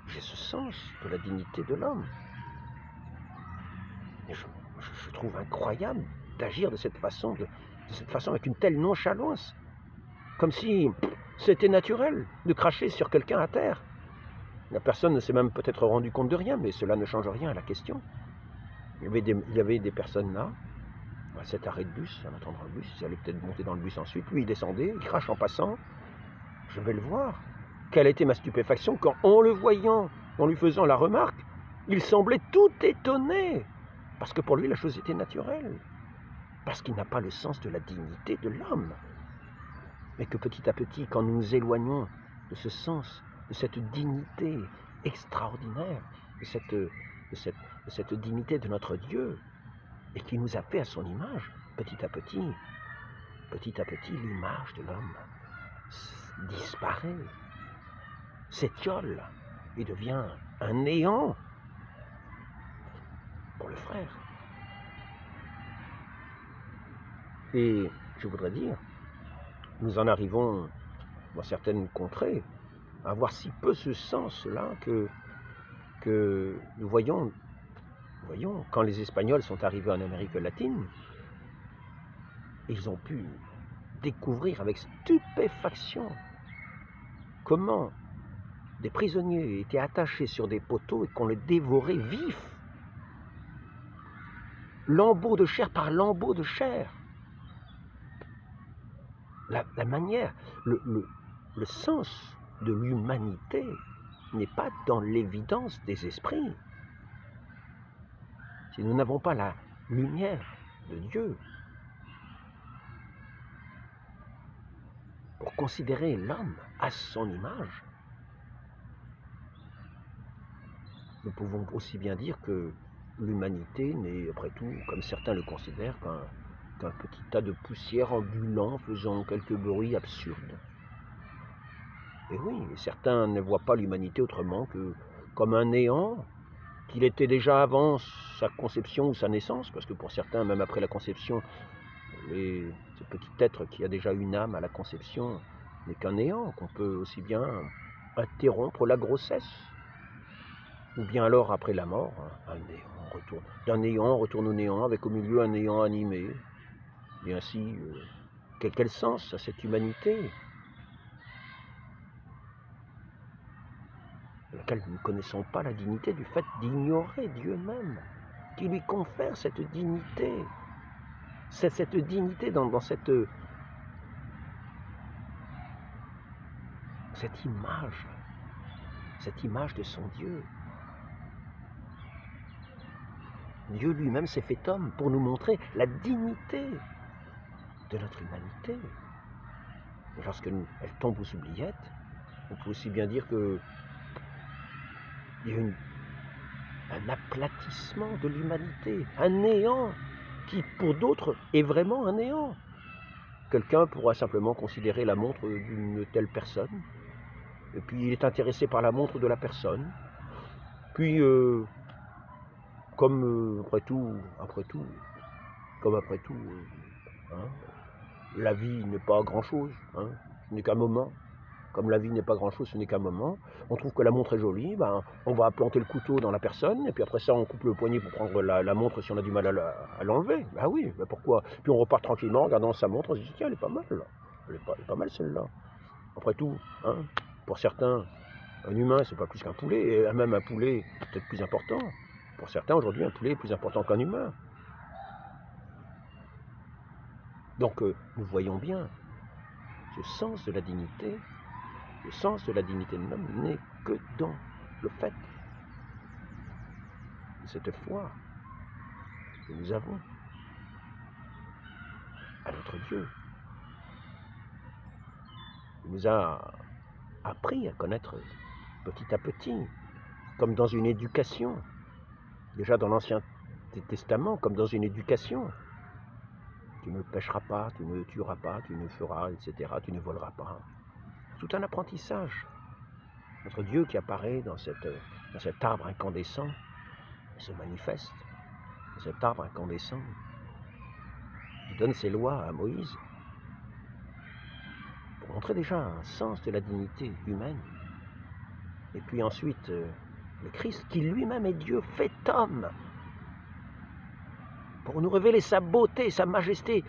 j'ai ce sens de la dignité de l'homme. Et je trouve incroyable d'agir de cette façon avec une telle nonchalance, comme si c'était naturel de cracher sur quelqu'un à terre. La personne ne s'est même peut-être rendu compte de rien, mais cela ne change rien à la question. Il y avait des personnes là, à cet arrêt de bus, en attendant le bus, ils allaient peut-être monter dans le bus ensuite, lui il descendait, il crache en passant, je vais le voir. Quelle était ma stupéfaction quand, en le voyant, en lui faisant la remarque, il semblait tout étonné, parce que pour lui la chose était naturelle, parce qu'il n'a pas le sens de la dignité de l'homme. Mais que petit à petit, quand nous nous éloignons de ce sens, de cette dignité extraordinaire, de cette dignité de notre Dieu, et qui nous a fait à son image, petit à petit, l'image de l'homme disparaît, s'étiole et devient un néant pour le frère. Et je voudrais dire, nous en arrivons dans certaines contrées à avoir si peu ce sens-là que nous voyons, quand les Espagnols sont arrivés en Amérique latine, ils ont pu découvrir avec stupéfaction comment des prisonniers étaient attachés sur des poteaux et qu'on les dévorait vifs, lambeau de chair par lambeau de chair. La manière, le sens de l'humanité n'est pas dans l'évidence des esprits. Si nous n'avons pas la lumière de Dieu pour considérer l'homme à son image, nous pouvons aussi bien dire que l'humanité n'est, après tout, comme certains le considèrent, qu'un petit tas de poussière ambulant faisant quelques bruits absurdes. Et oui, certains ne voient pas l'humanité autrement que comme un néant, qu'il était déjà avant sa conception ou sa naissance, parce que pour certains, même après la conception, ce petit être qui a déjà une âme à la conception n'est qu'un néant, qu'on peut aussi bien interrompre la grossesse. ou bien alors après la mort, un néant, on retourne. D'un néant, on retourne au néant, avec au milieu un néant animé. Et ainsi, quel sens à cette humanité à laquelle nous ne connaissons pas la dignité du fait d'ignorer Dieu même, qui lui confère cette dignité. C'est cette dignité dans cette image de son Dieu. Dieu lui-même s'est fait homme pour nous montrer la dignité de notre humanité. Et lorsqu'elle tombe aux oubliettes, on peut aussi bien dire qu'il y a un aplatissement de l'humanité, un néant qui, pour d'autres, est vraiment un néant. Quelqu'un pourra simplement considérer la montre d'une telle personne, et puis il est intéressé par la montre de la personne, puis après tout, la vie n'est pas grand-chose, ce n'est qu'un moment. Comme la vie n'est pas grand-chose, ce n'est qu'un moment. On trouve que la montre est jolie, on va planter le couteau dans la personne, et puis après ça, on coupe le poignet pour prendre la montre si on a du mal à l'enlever. Ben oui, mais pourquoi? Puis on repart tranquillement en regardant sa montre, on se dit, tiens, elle est pas mal, là. Elle est pas mal celle-là. Après tout, pour certains, un humain, c'est pas plus qu'un poulet, et même un poulet, peut-être plus important. Pour certains, aujourd'hui, un poulet est plus important qu'un humain. Donc, nous voyons bien, ce sens de la dignité, le sens de la dignité de l'homme n'est que dans le fait de cette foi que nous avons à notre Dieu. Il nous a appris à connaître petit à petit, comme dans une éducation, déjà dans l'Ancien Testament, comme dans une éducation. Tu ne pêcheras pas, tu ne tueras pas, tu ne feras, etc., tu ne voleras pas. Tout un apprentissage. Notre Dieu qui apparaît dans cet arbre incandescent, se manifeste, cet arbre incandescent, qui donne ses lois à Moïse, pour montrer déjà un sens de la dignité humaine. Et puis ensuite, le Christ, qui lui-même est Dieu, fait homme, pour nous révéler sa beauté, sa majesté.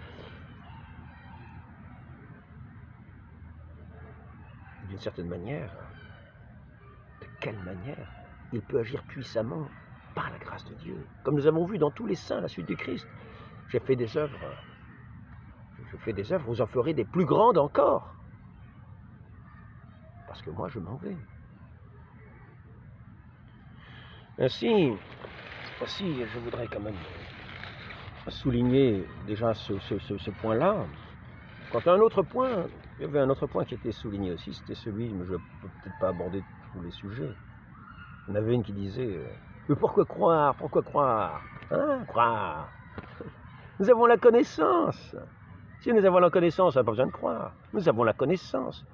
D'une certaine manière, de quelle manière il peut agir puissamment par la grâce de Dieu. Comme nous avons vu dans tous les saints, à la suite du Christ, j'ai fait des œuvres, vous en ferez des plus grandes encore. Parce que moi, je m'en vais. Ainsi, je voudrais quand même souligner déjà ce point-là. Quant à un autre point, il y avait un autre point qui était souligné aussi, c'était celui, mais je ne peux peut-être pas aborder tous les sujets. Il y en avait une qui disait, mais pourquoi croire? Pourquoi croire? Croire. Nous avons la connaissance. Si nous avons la connaissance, on n'a pas besoin de croire. Nous avons la connaissance.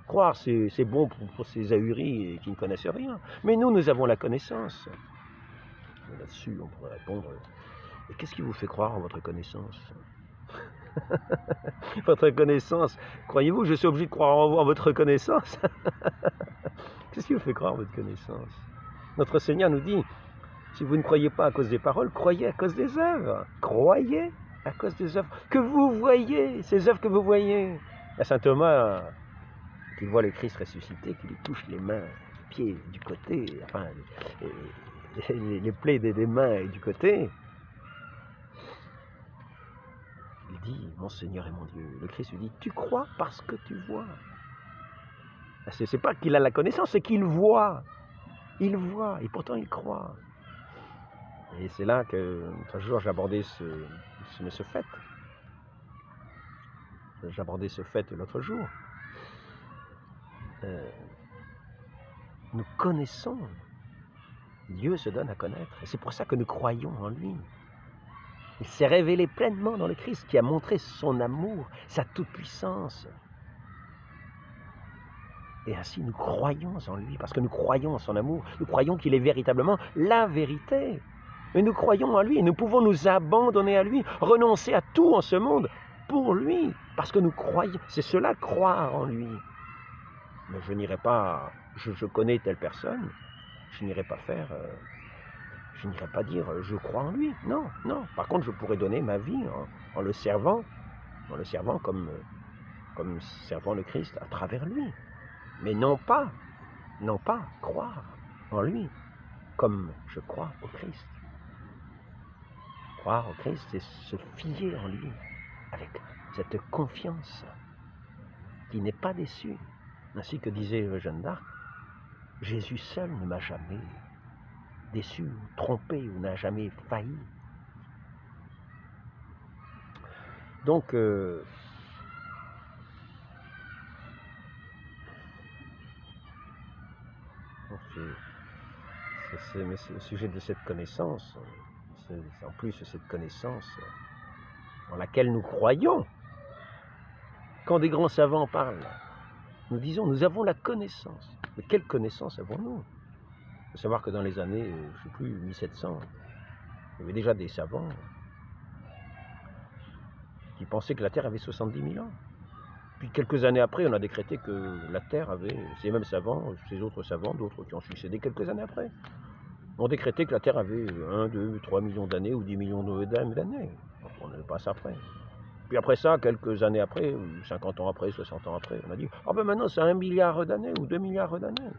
Croire, c'est bon pour ces ahuris qui ne connaissent rien. Mais nous avons la connaissance. Là-dessus, on pourrait répondre, et qu'est-ce qui vous fait croire en votre connaissance? Votre connaissance, croyez-vous que je suis obligé de croire en votre connaissance? Qu'est-ce qui vous fait croire en votre connaissance? Notre Seigneur nous dit, si vous ne croyez pas à cause des paroles, croyez à cause des œuvres. Croyez à cause des œuvres que vous voyez, ces œuvres que vous voyez. À saint Thomas, qui voit le Christ ressuscité, qui lui touche les mains, les pieds du côté, enfin, les plaies des mains et du côté, il dit, mon Seigneur et mon Dieu. Le Christ lui dit, tu crois parce que tu vois. C'est pas qu'il a la connaissance, c'est qu'il voit. Il voit, et pourtant il croit. Et c'est là que, un jour, j'ai abordé ce fait. J'ai abordé ce fait l'autre jour. Nous connaissons. Dieu se donne à connaître. Et c'est pour ça que nous croyons en lui. Il s'est révélé pleinement dans le Christ, qui a montré son amour, sa toute-puissance. Et ainsi, nous croyons en lui, parce que nous croyons en son amour. Nous croyons qu'il est véritablement la vérité. Mais nous croyons en lui et nous pouvons nous abandonner à lui, renoncer à tout en ce monde pour lui, parce que nous croyons. C'est cela, croire en lui. Mais je n'irai pas, je connais telle personne, je n'irai pas faire, je n'irai pas dire je crois en lui. Non, non. Par contre, je pourrais donner ma vie en le servant comme servant le Christ à travers lui. Mais non pas croire en lui comme je crois au Christ. Croire au Christ, c'est se fier en lui avec cette confiance qui n'est pas déçue. Ainsi que disait Jeanne d'Arc, Jésus seul ne m'a jamais déçu, trompé ou n'a jamais failli. Donc, c'est au sujet de cette connaissance, c'est en plus cette connaissance en laquelle nous croyons. Quand des grands savants parlent, nous disons, nous avons la connaissance. Mais quelle connaissance avons-nous? Il faut savoir que dans les années, je ne sais plus, 1700, il y avait déjà des savants qui pensaient que la Terre avait 70 000 ans. Puis quelques années après, on a décrété que la Terre avait, ces mêmes savants, ces autres savants, d'autres qui ont succédé quelques années après, ont décrété que la Terre avait 1, 2, 3 millions d'années ou 10 millions d'années. On n'est pas ça après. Puis après ça, quelques années après, 50 ans après, 60 ans après, on a dit « Ah ben maintenant c'est 1 milliard d'années ou 2 milliards d'années ».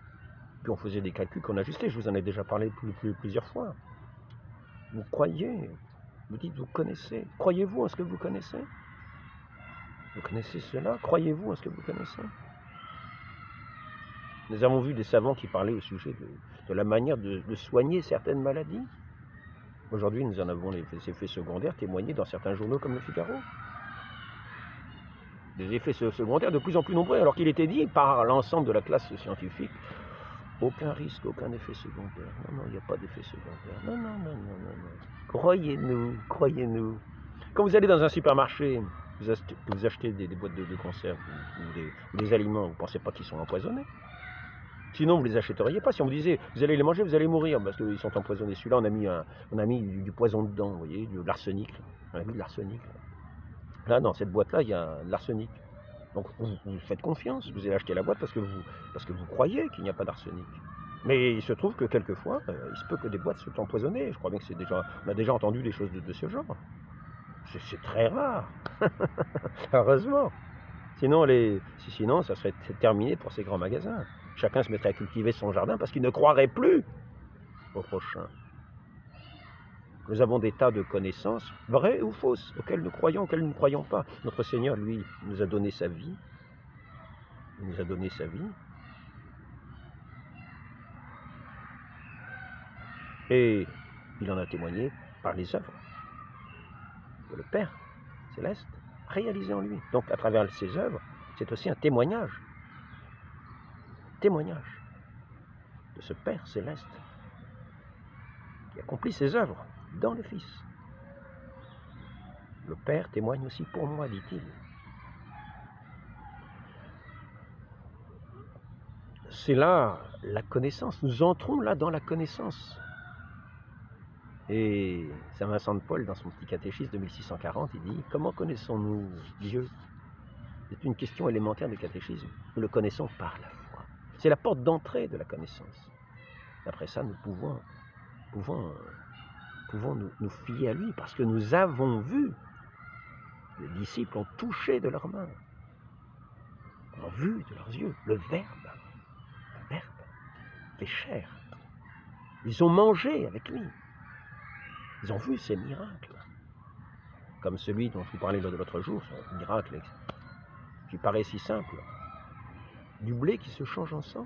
Puis on faisait des calculs qu'on ajustait, je vous en ai déjà parlé plusieurs fois. Vous croyez, vous dites vous connaissez, croyez-vous en ce que vous connaissez? Vous connaissez cela? Croyez-vous en ce que vous connaissez? Nous avons vu des savants qui parlaient au sujet de la manière de soigner certaines maladies. Aujourd'hui, nous en avons les effets secondaires témoignés dans certains journaux comme Le Figaro. Des effets secondaires de plus en plus nombreux, alors qu'il était dit par l'ensemble de la classe scientifique, aucun risque, aucun effet secondaire. Non, non, il n'y a pas d'effet secondaire. Non, non, non, non, non, non. Croyez-nous, croyez-nous. Quand vous allez dans un supermarché, vous achetez des boîtes de conserve ou des aliments, vous ne pensez pas qu'ils sont empoisonnés. Sinon, vous ne les achèteriez pas. Si on vous disait, vous allez les manger, vous allez mourir, parce qu'ils sont empoisonnés. Celui-là, on a mis du poison dedans, vous voyez, de l'arsenic. On a mis de l'arsenic. Là, dans cette boîte-là, il y a de l'arsenic. Donc, vous faites confiance. Vous allez acheter la boîte parce que vous croyez qu'il n'y a pas d'arsenic. Mais il se trouve que quelquefois, il se peut que des boîtes soient empoisonnées. Je crois bien que on a déjà entendu des choses de ce genre. C'est très rare. Heureusement. Sinon, ça serait terminé pour ces grands magasins. Chacun se mettrait à cultiver son jardin parce qu'il ne croirait plus au prochain. Nous avons des tas de connaissances, vraies ou fausses, auxquelles nous croyons, auxquelles nous ne croyons pas. Notre Seigneur, lui, nous a donné sa vie. Il nous a donné sa vie. Et il en a témoigné par les œuvres que le Père Céleste a réalisées en lui. Donc, à travers ses œuvres, c'est aussi un témoignage. Témoignage de ce Père Céleste qui accomplit ses œuvres dans le Fils. Le Père témoigne aussi pour moi, dit-il. C'est là la connaissance. Nous entrons là dans la connaissance. Et Saint Vincent de Paul, dans son petit catéchisme de 1640, il dit « Comment connaissons-nous Dieu ?» C'est une question élémentaire du catéchisme. Nous le connaissons par la foi. C'est la porte d'entrée de la connaissance. Après ça, nous pouvons nous fier à lui parce que nous avons vu, les disciples ont touché de leurs mains, ont vu de leurs yeux le Verbe fait chair. Ils ont mangé avec lui. Ils ont vu ces miracles. Comme celui dont je vous parlais l'autre jour, ce miracle qui paraît si simple. Du blé qui se change en sang.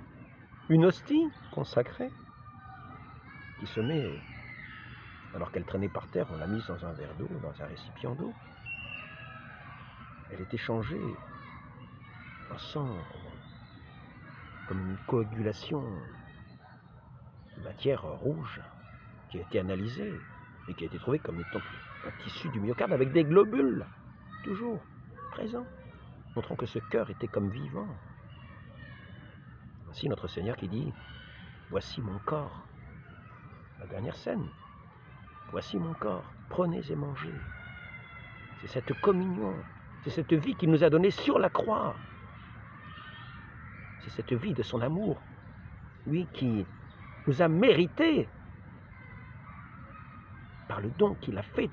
Une hostie consacrée qui se met, alors qu'elle traînait par terre, on l'a mise dans un verre d'eau, dans un récipient d'eau. Elle était changée en sang, comme une coagulation de matière rouge qui a été analysée et qui a été trouvée comme étant un tissu du myocarde avec des globules, toujours présents, montrant que ce cœur était comme vivant. Voici notre Seigneur qui dit « Voici mon corps ». La dernière scène. « Voici mon corps, prenez et mangez ». C'est cette communion, c'est cette vie qu'il nous a donnée sur la croix. C'est cette vie de son amour. Lui qui nous a mérité, par le don qu'il a fait,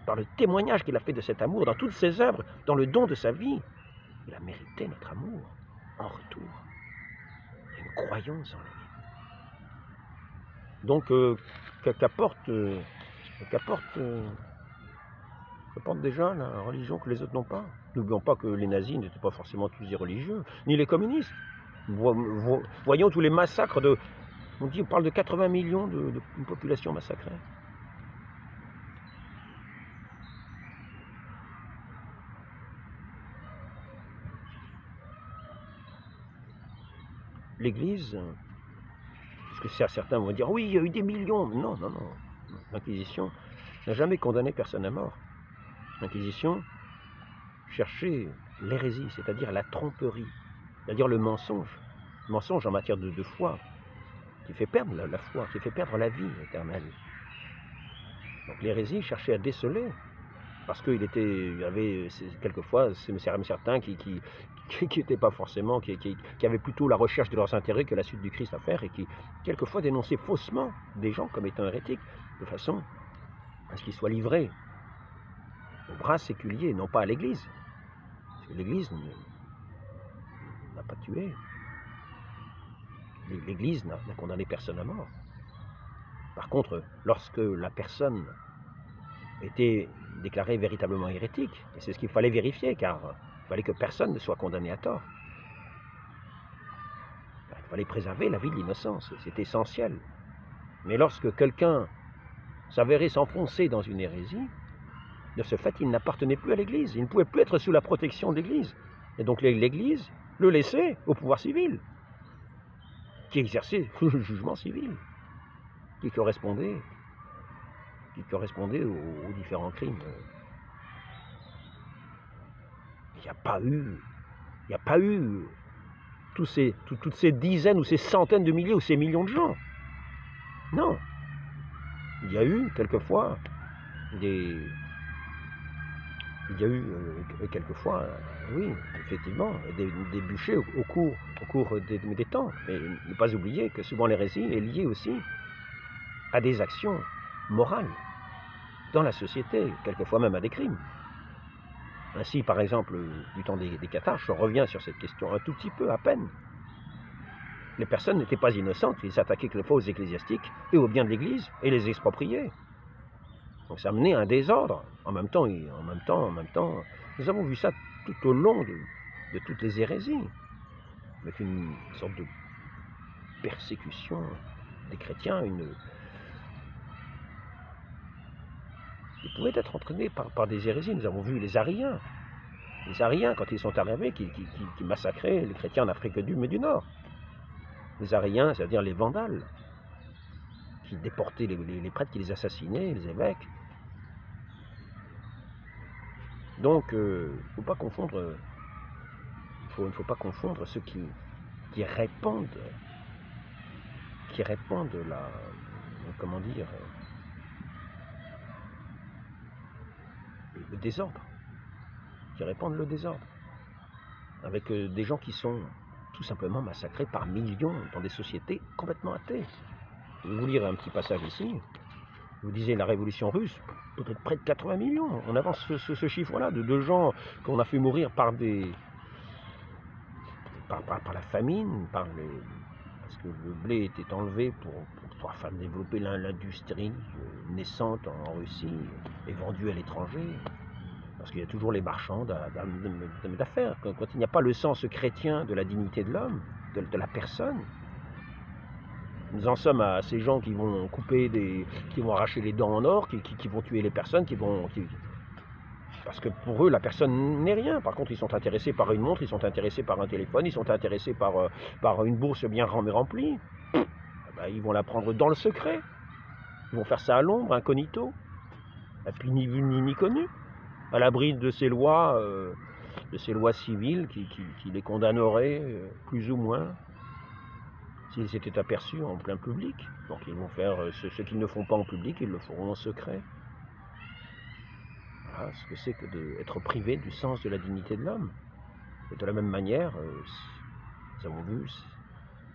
par le témoignage qu'il a fait de cet amour, dans toutes ses œuvres, dans le don de sa vie, il a mérité notre amour en retour. Une croyance en lui. Donc, qu'apporte déjà la religion que les autres n'ont pas. N'oublions pas que les nazis n'étaient pas forcément tous des religieux, ni les communistes. Voyons tous les massacres on parle de 80 millions de population massacrée. L'Église, parce que certains vont dire, oui, il y a eu des millions. Non, non, non. L'Inquisition n'a jamais condamné personne à mort. L'Inquisition cherchait l'hérésie, c'est-à-dire la tromperie, c'est-à-dire le mensonge en matière de foi, qui fait perdre la foi, qui fait perdre la vie éternelle. Donc l'hérésie cherchait à déceler, parce qu'il y avait quelquefois certains qui n'étaient pas forcément, qui avaient plutôt la recherche de leurs intérêts que la suite du Christ à faire, et qui quelquefois dénonçaient faussement des gens comme étant hérétiques, de façon à ce qu'ils soient livrés au bras séculier, non pas à l'Église. Parce que l'Église n'a pas tué. L'Église n'a condamné personne à mort. Par contre, lorsque la personne était déclarée véritablement hérétique, et c'est ce qu'il fallait vérifier, car il fallait que personne ne soit condamné à tort. Il fallait préserver la vie de l'innocence, c'est essentiel. Mais lorsque quelqu'un s'avérait s'enfoncer dans une hérésie, de ce fait, il n'appartenait plus à l'Église, il ne pouvait plus être sous la protection de l'Église. Et donc l'Église le laissait au pouvoir civil, qui exerçait le jugement civil, qui correspondait aux différents crimes. Il n'y a pas eu toutes ces dizaines ou ces centaines de milliers ou ces millions de gens. Non. Il y a eu quelquefois oui, effectivement, des bûchers au cours des temps. Mais ne pas oublier que souvent l'hérésie est liée aussi à des actions morales dans la société, quelquefois même à des crimes. Ainsi, par exemple, du temps des cathares, je reviens sur cette question un tout petit peu, à peine. Les personnes n'étaient pas innocentes, ils s'attaquaient quelquefois aux ecclésiastiques et aux biens de l'Église et les expropriaient. Donc ça menait à un désordre. En même temps, nous avons vu ça tout au long de toutes les hérésies, avec une sorte de persécution des chrétiens, ils pouvaient être entraînés par des hérésies. Nous avons vu les Ariens, quand ils sont arrivés, qui massacraient les chrétiens en Afrique du Nord. Les Ariens, c'est-à-dire les Vandales, qui déportaient les prêtres, qui les assassinaient, les évêques. Donc, il ne faut pas confondre, ceux qui répandent le désordre, avec des gens qui sont tout simplement massacrés par millions dans des sociétés complètement athées. Je vais vous lire un petit passage ici. Je vous disais la révolution russe, peut-être près de 80 millions. On avance ce chiffre-là de gens qu'on a fait mourir par la famine, parce que le blé était enlevé pour pouvoir faire développer l'industrie naissante en Russie et vendue à l'étranger. Parce qu'il y a toujours les marchands d'affaires. Quand il n'y a pas le sens chrétien de la dignité de l'homme, de la personne, nous en sommes à ces gens qui vont qui vont arracher les dents en or, qui vont tuer les personnes, parce que pour eux, la personne n'est rien. Par contre, ils sont intéressés par une montre, ils sont intéressés par un téléphone, ils sont intéressés par une bourse bien remplie. Ils vont la prendre dans le secret. Ils vont faire ça à l'ombre, incognito, et puis ni vu ni connu, à l'abri de ces lois civiles qui les condamneraient plus ou moins s'ils étaient aperçus en plein public. Donc ils vont faire ce qu'ils ne font pas en public, ils le feront en secret. Voilà ce que c'est que d'être privé du sens de la dignité de l'homme. Et de la même manière, nous avons vu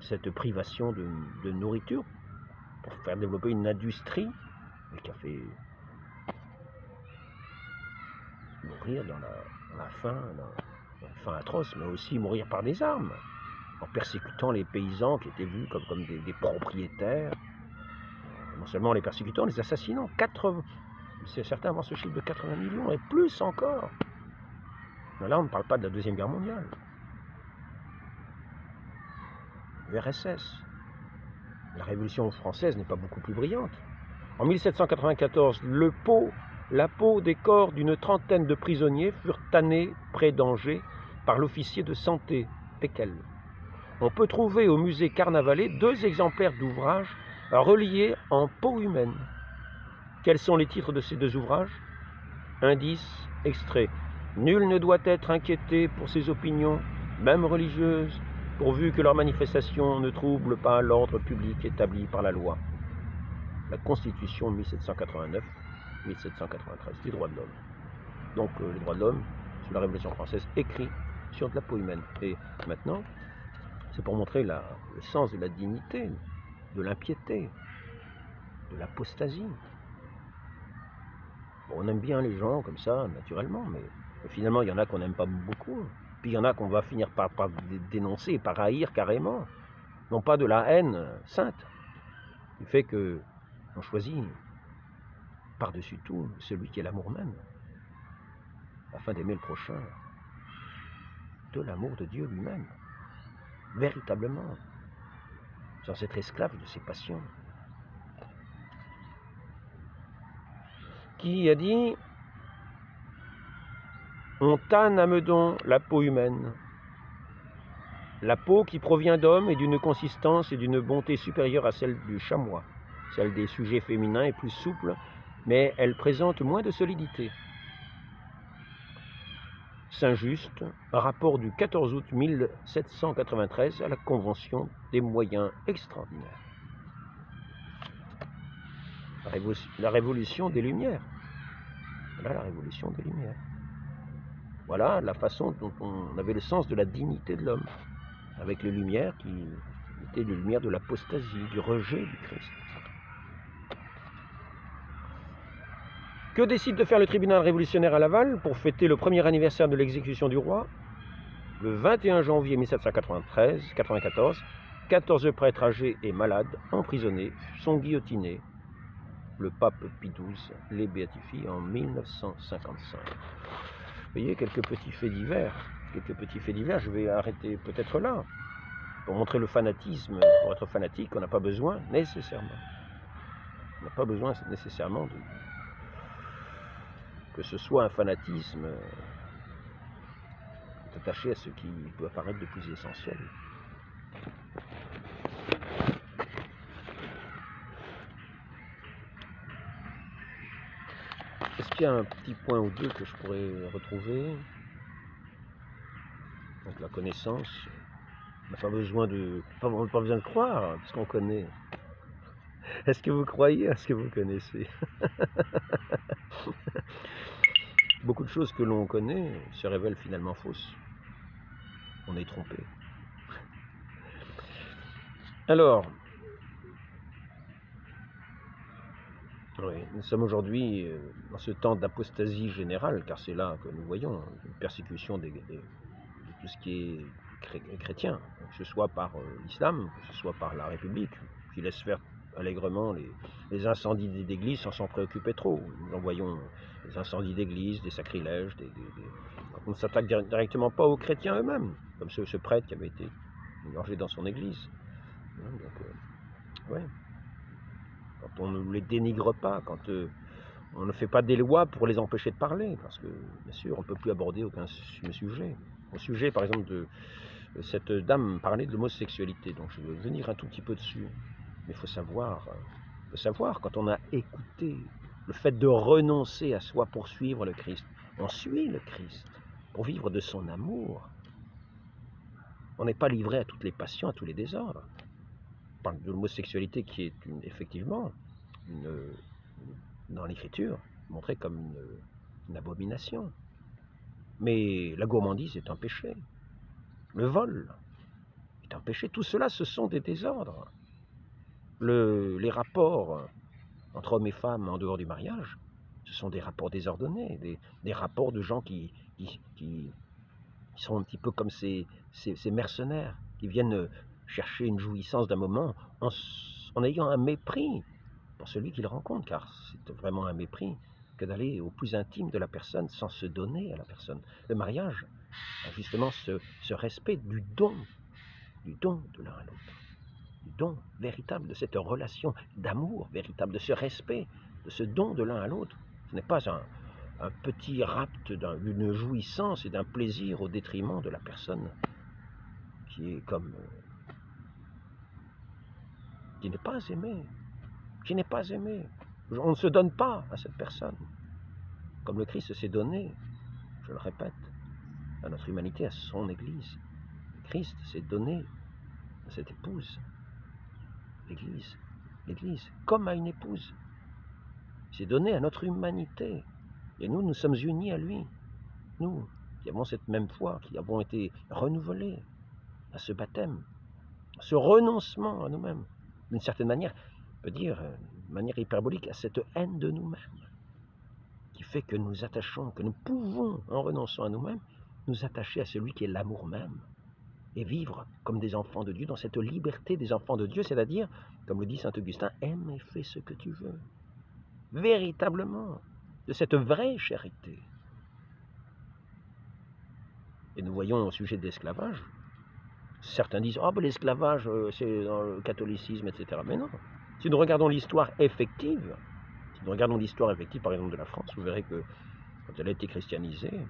cette privation de nourriture pour faire développer une industrie, et qui a fait mourir dans la faim, dans la faim atroce, mais aussi mourir par des armes, en persécutant les paysans qui étaient vus comme des propriétaires, non seulement en les persécutant, en les assassinant. Certains avancent ce chiffre de 80 millions, et plus encore. Mais là, on ne parle pas de la Deuxième Guerre mondiale. L'URSS. La Révolution française n'est pas beaucoup plus brillante. En 1794, la peau des corps d'une trentaine de prisonniers furent tannés près d'Angers par l'officier de santé, Peckel. On peut trouver au musée Carnavalet 2 exemplaires d'ouvrages reliés en peau humaine. Quels sont les titres de ces 2 ouvrages? Indice, extrait. Nul ne doit être inquiété pour ses opinions, même religieuses, pourvu que leurs manifestations ne troublent pas l'ordre public établi par la loi. La Constitution 1789-1793, les droits de l'homme. Donc les droits de l'homme, sous la Révolution française, écrit sur de la peau humaine. Et maintenant, c'est pour montrer le sens de la dignité, de l'impiété, de l'apostasie. Bon, on aime bien les gens comme ça, naturellement, mais finalement, il y en a qu'on n'aime pas beaucoup. Puis il y en a qu'on va finir par dénoncer, par haïr carrément. Non pas de la haine sainte, qui fait qu'on choisit par-dessus tout celui qui est l'amour même, afin d'aimer le prochain, de l'amour de Dieu lui-même, véritablement, sans être esclave de ses passions. Qui a dit « On tanne à Meudon la peau humaine. La peau qui provient d'hommes est d'une consistance et d'une bonté supérieure à celle du chamois. Celle des sujets féminins est plus souple, mais elle présente moins de solidité. » Saint-Just, rapport du 14 août 1793 à la Convention des moyens extraordinaires. La révolution des Lumières. Voilà la révolution des Lumières. Voilà la façon dont on avait le sens de la dignité de l'homme, avec les Lumières qui étaient les Lumières de l'apostasie, du rejet du Christ. Que décide de faire le tribunal révolutionnaire à Laval pour fêter le premier anniversaire de l'exécution du roi? Le 21 janvier 1794, 14 prêtres âgés et malades, emprisonnés, sont guillotinés. Le pape Pie XII les béatifie en 1955. Vous voyez, quelques petits faits divers. Je vais arrêter peut-être là. Pour montrer le fanatisme, pour être fanatique, on n'a pas besoin nécessairement. On n'a pas besoin nécessairement que ce soit un fanatisme attaché à ce qui peut apparaître de plus essentiel. Est-ce qu'il y a un petit point ou deux que je pourrais retrouver? Donc la connaissance, on n'a pas besoin de croire, parce qu'on connaît. Est-ce que vous croyez à ce que vous connaissez? Beaucoup de choses que l'on connaît se révèlent finalement fausses. On est trompé. Alors, oui, nous sommes aujourd'hui dans ce temps d'apostasie générale, car c'est là que nous voyons une persécution de tout ce qui est chrétien, que ce soit par l'islam, que ce soit par la République, qui laisse faire allègrement les incendies d'églises sans s'en préoccuper trop. Nous en voyons des incendies d'églises, des sacrilèges, on ne s'attaque directement pas aux chrétiens eux-mêmes, comme ce prêtre qui avait été égorgé dans son église. Donc, ouais. Quand on ne les dénigre pas, quand on ne fait pas des lois pour les empêcher de parler, parce que, bien sûr, on ne peut plus aborder aucun sujet. Au sujet, par exemple, de cette dame parlait de l'homosexualité, donc je vais venir un tout petit peu dessus. Mais il faut savoir, quand on a écouté le fait de renoncer à soi pour suivre le Christ, on suit le Christ pour vivre de son amour. On n'est pas livré à toutes les passions, à tous les désordres. On parle de l'homosexualité qui est effectivement, dans l'Écriture, montrée comme une abomination. Mais la gourmandise est un péché. Le vol est un péché. Tout cela, ce sont des désordres. les rapports entre hommes et femmes en dehors du mariage, ce sont des rapports désordonnés, des rapports de gens qui sont un petit peu comme ces mercenaires, qui viennent chercher une jouissance d'un moment en ayant un mépris pour celui qu'ils rencontrent, car c'est vraiment un mépris que d'aller au plus intime de la personne sans se donner à la personne. Le mariage a justement ce respect du don de l'un à l'autre, du don véritable de cette relation d'amour véritable, de ce respect, de ce don de l'un à l'autre. Ce n'est pas un petit rapt d'une jouissance et d'un plaisir au détriment de la personne qui est comme... qui n'est pas aimée, On ne se donne pas à cette personne, comme le Christ s'est donné, je le répète, à notre humanité, à son Église. Le Christ s'est donné à cette épouse, l'Église, comme à une épouse. Il s'est donné à notre humanité, et nous sommes unis à lui. Nous, qui avons cette même foi, qui avons été renouvelés à ce baptême, à ce renoncement à nous-mêmes, d'une certaine manière, on peut dire, de manière hyperbolique, à cette haine de nous-mêmes, qui fait que nous attachons, que nous pouvons, en renonçant à nous-mêmes, nous attacher à celui qui est l'amour même, et vivre comme des enfants de Dieu, dans cette liberté des enfants de Dieu, c'est-à-dire, comme le dit saint Augustin, aime et fais ce que tu veux, véritablement, de cette vraie charité. Et nous voyons au sujet de l'esclavage, certains disent « Ah, ben l'esclavage, c'est dans le catholicisme, etc. » Mais non, si nous regardons l'histoire effective, par exemple de la France, vous verrez que quand elle a été christianisée,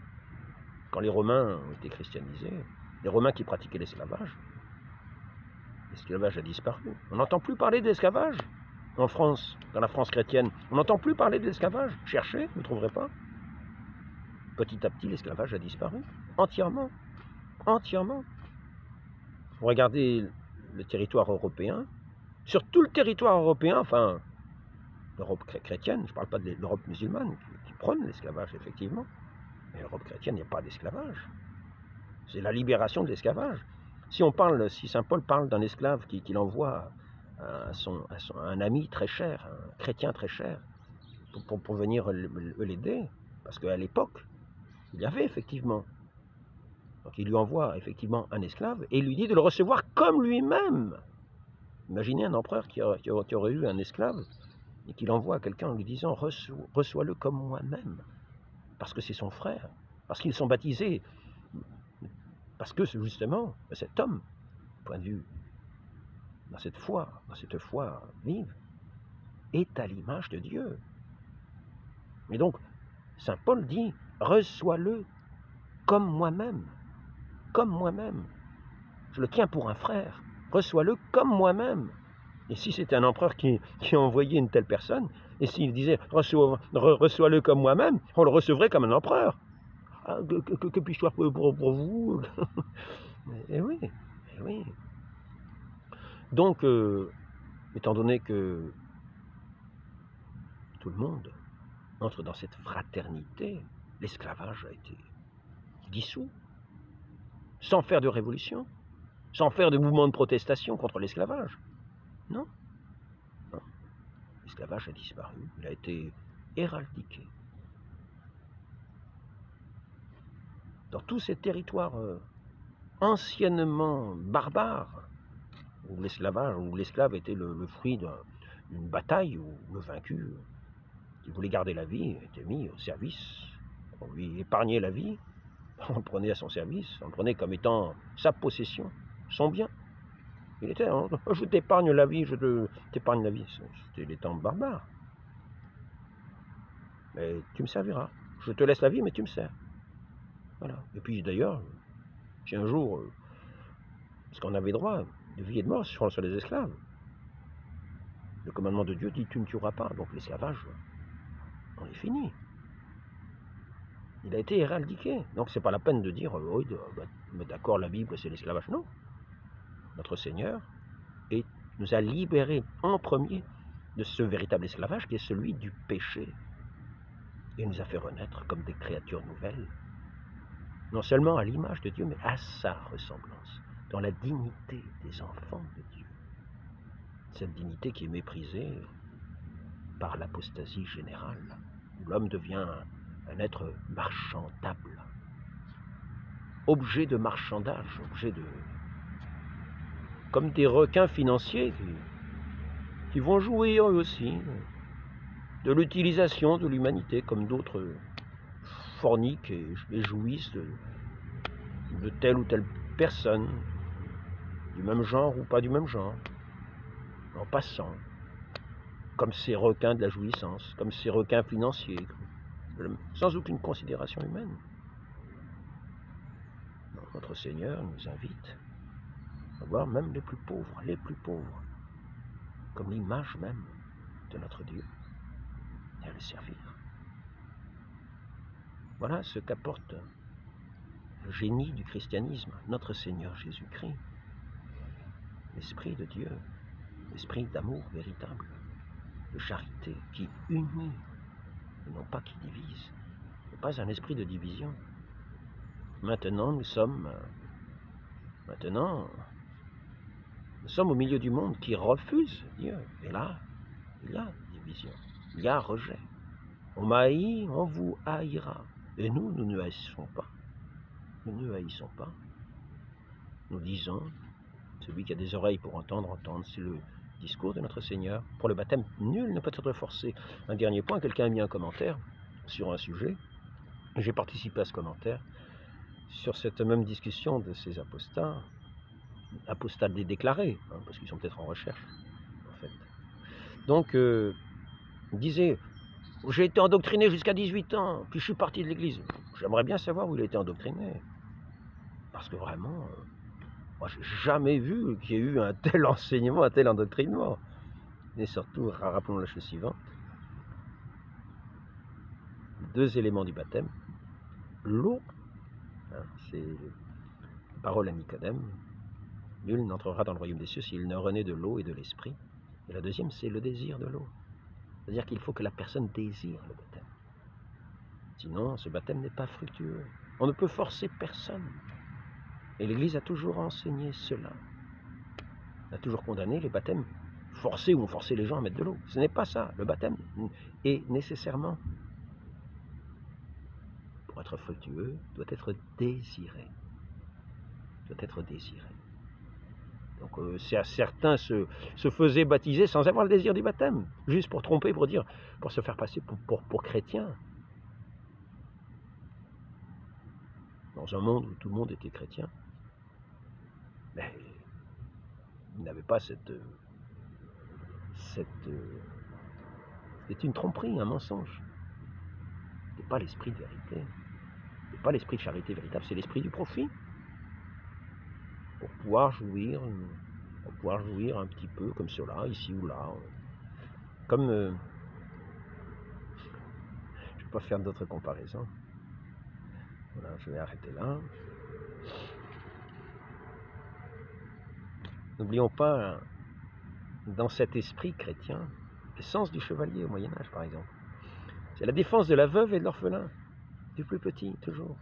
quand les Romains ont été christianisés, les Romains qui pratiquaient l'esclavage a disparu. On n'entend plus parler de l'esclavage en France, dans la France chrétienne. On n'entend plus parler de l'esclavage. Cherchez, vous ne trouverez pas. Petit à petit, l'esclavage a disparu. Entièrement. Regardez le territoire européen. Sur tout le territoire européen, enfin, l'Europe chrétienne, je ne parle pas de l'Europe musulmane, qui prône l'esclavage, effectivement. Mais l'Europe chrétienne, il n'y a pas d'esclavage. C'est la libération de l'esclavage. Si saint Paul parle d'un esclave qu'il envoie à un ami très cher, un chrétien très cher, pour venir l'aider, parce qu'à l'époque, il y avait effectivement. Donc il lui envoie effectivement un esclave et il lui dit de le recevoir comme lui-même. Imaginez un empereur qui aurait eu un esclave et qui l'envoie à quelqu'un en lui disant « Reçois-le comme moi-même », parce que c'est son frère, parce qu'ils sont baptisés, parce que justement, cet homme, point de vue, dans cette foi vive, est à l'image de Dieu. Et donc, saint Paul dit « Reçois-le comme moi-même, je le tiens pour un frère, reçois-le comme moi-même. » Et si c'était un empereur qui envoyait une telle personne, et s'il disait « Reçois-le comme moi-même », on le recevrait comme un empereur. Ah, que puis-je faire pour vous? Eh oui. Donc, étant donné que tout le monde entre dans cette fraternité, l'esclavage a été dissous, sans faire de révolution, sans faire de mouvement de protestation contre l'esclavage. Non. L'esclavage a disparu, il a été éradiqué. Dans tous ces territoires anciennement barbares, où l'esclave était le fruit d'une bataille, où le vaincu, qui voulait garder la vie, était mis au service. On lui épargnait la vie, on le prenait à son service, on le prenait comme étant sa possession, son bien. Il était, je t'épargne la vie, C'était les temps barbares. Mais tu me serviras. Je te laisse la vie, mais tu me sers. Voilà. Et puis d'ailleurs, si un jour, parce qu'on avait droit de vie et de mort sur les esclaves, le commandement de Dieu dit tu ne tueras pas. Donc l'esclavage, on est fini. Il a été éradiqué. Donc c'est pas la peine de dire oui, mais d'accord, la Bible c'est l'esclavage. Non. Notre Seigneur nous a libérés en premier de ce véritable esclavage qui est celui du péché. Et nous a fait renaître comme des créatures nouvelles, non seulement à l'image de Dieu, mais à sa ressemblance, dans la dignité des enfants de Dieu. cette dignité qui est méprisée par l'apostasie générale, où l'homme devient un être marchandable, objet de marchandage, comme des requins financiers qui vont jouir eux aussi de l'utilisation de l'humanité, comme d'autres forniquent et jouissent de telle ou telle personne, du même genre ou pas du même genre, en passant, comme ces requins de la jouissance, comme ces requins financiers, sans aucune considération humaine. Donc, notre Seigneur nous invite à voir même les plus pauvres, comme l'image même de notre Dieu, et à les servir. Voilà ce qu'apporte le génie du christianisme, notre Seigneur Jésus-Christ, l'Esprit de Dieu, l'Esprit d'amour véritable, de charité qui unit, et non pas qui divise. Ce n'est pas un esprit de division. Maintenant, nous sommes au milieu du monde qui refuse Dieu. Et là, il y a division, il y a rejet. On m'a haï, on vous haïra. Et nous ne haïssons pas. Nous ne haïssons pas. Nous disons, celui qui a des oreilles pour entendre. C'est le discours de notre Seigneur. Pour le baptême, nul ne peut être forcé. Un dernier point, quelqu'un a mis un commentaire sur un sujet. J'ai participé à ce commentaire sur cette même discussion de ces apostats déclarés, parce qu'ils sont peut-être en recherche, en fait. Donc, il disait, j'ai été endoctriné jusqu'à 18 ans, puis je suis parti de l'église. J'aimerais bien savoir où il a été endoctriné. Parce que vraiment, moi, j'ai jamais vu qu'il y ait eu un tel enseignement, un tel endoctrinement. Et surtout, rappelons la chose suivante. 2 éléments du baptême. L'eau, c'est la parole à Nicodème. Nul n'entrera dans le royaume des cieux s'il ne renaît de l'eau et de l'esprit. Et la deuxième, c'est le désir de l'eau. C'est-à-dire qu'il faut que la personne désire le baptême. Sinon, ce baptême n'est pas fructueux. On ne peut forcer personne. Et l'Église a toujours enseigné cela. Elle a toujours condamné les baptêmes forcés où on forçait les gens à mettre de l'eau. Ce n'est pas ça. Le baptême est nécessairement, pour être fructueux, doit être désiré. Doit être désiré. Donc certains se faisaient baptiser sans avoir le désir du baptême, juste pour tromper, pour se faire passer pour chrétien. Dans un monde où tout le monde était chrétien, mais ils n'avaient pas c'était une tromperie, un mensonge. Ce n'est pas l'esprit de vérité. Ce n'est pas l'esprit de charité véritable, c'est l'esprit du profit. Pour pouvoir jouir un petit peu comme cela, ici ou là. Comme, je ne vais pas faire d'autres comparaisons. Voilà, je vais arrêter là. N'oublions pas, dans cet esprit chrétien, l'essence du chevalier au Moyen-Âge, par exemple. C'est la défense de la veuve et de l'orphelin, du plus petit, toujours.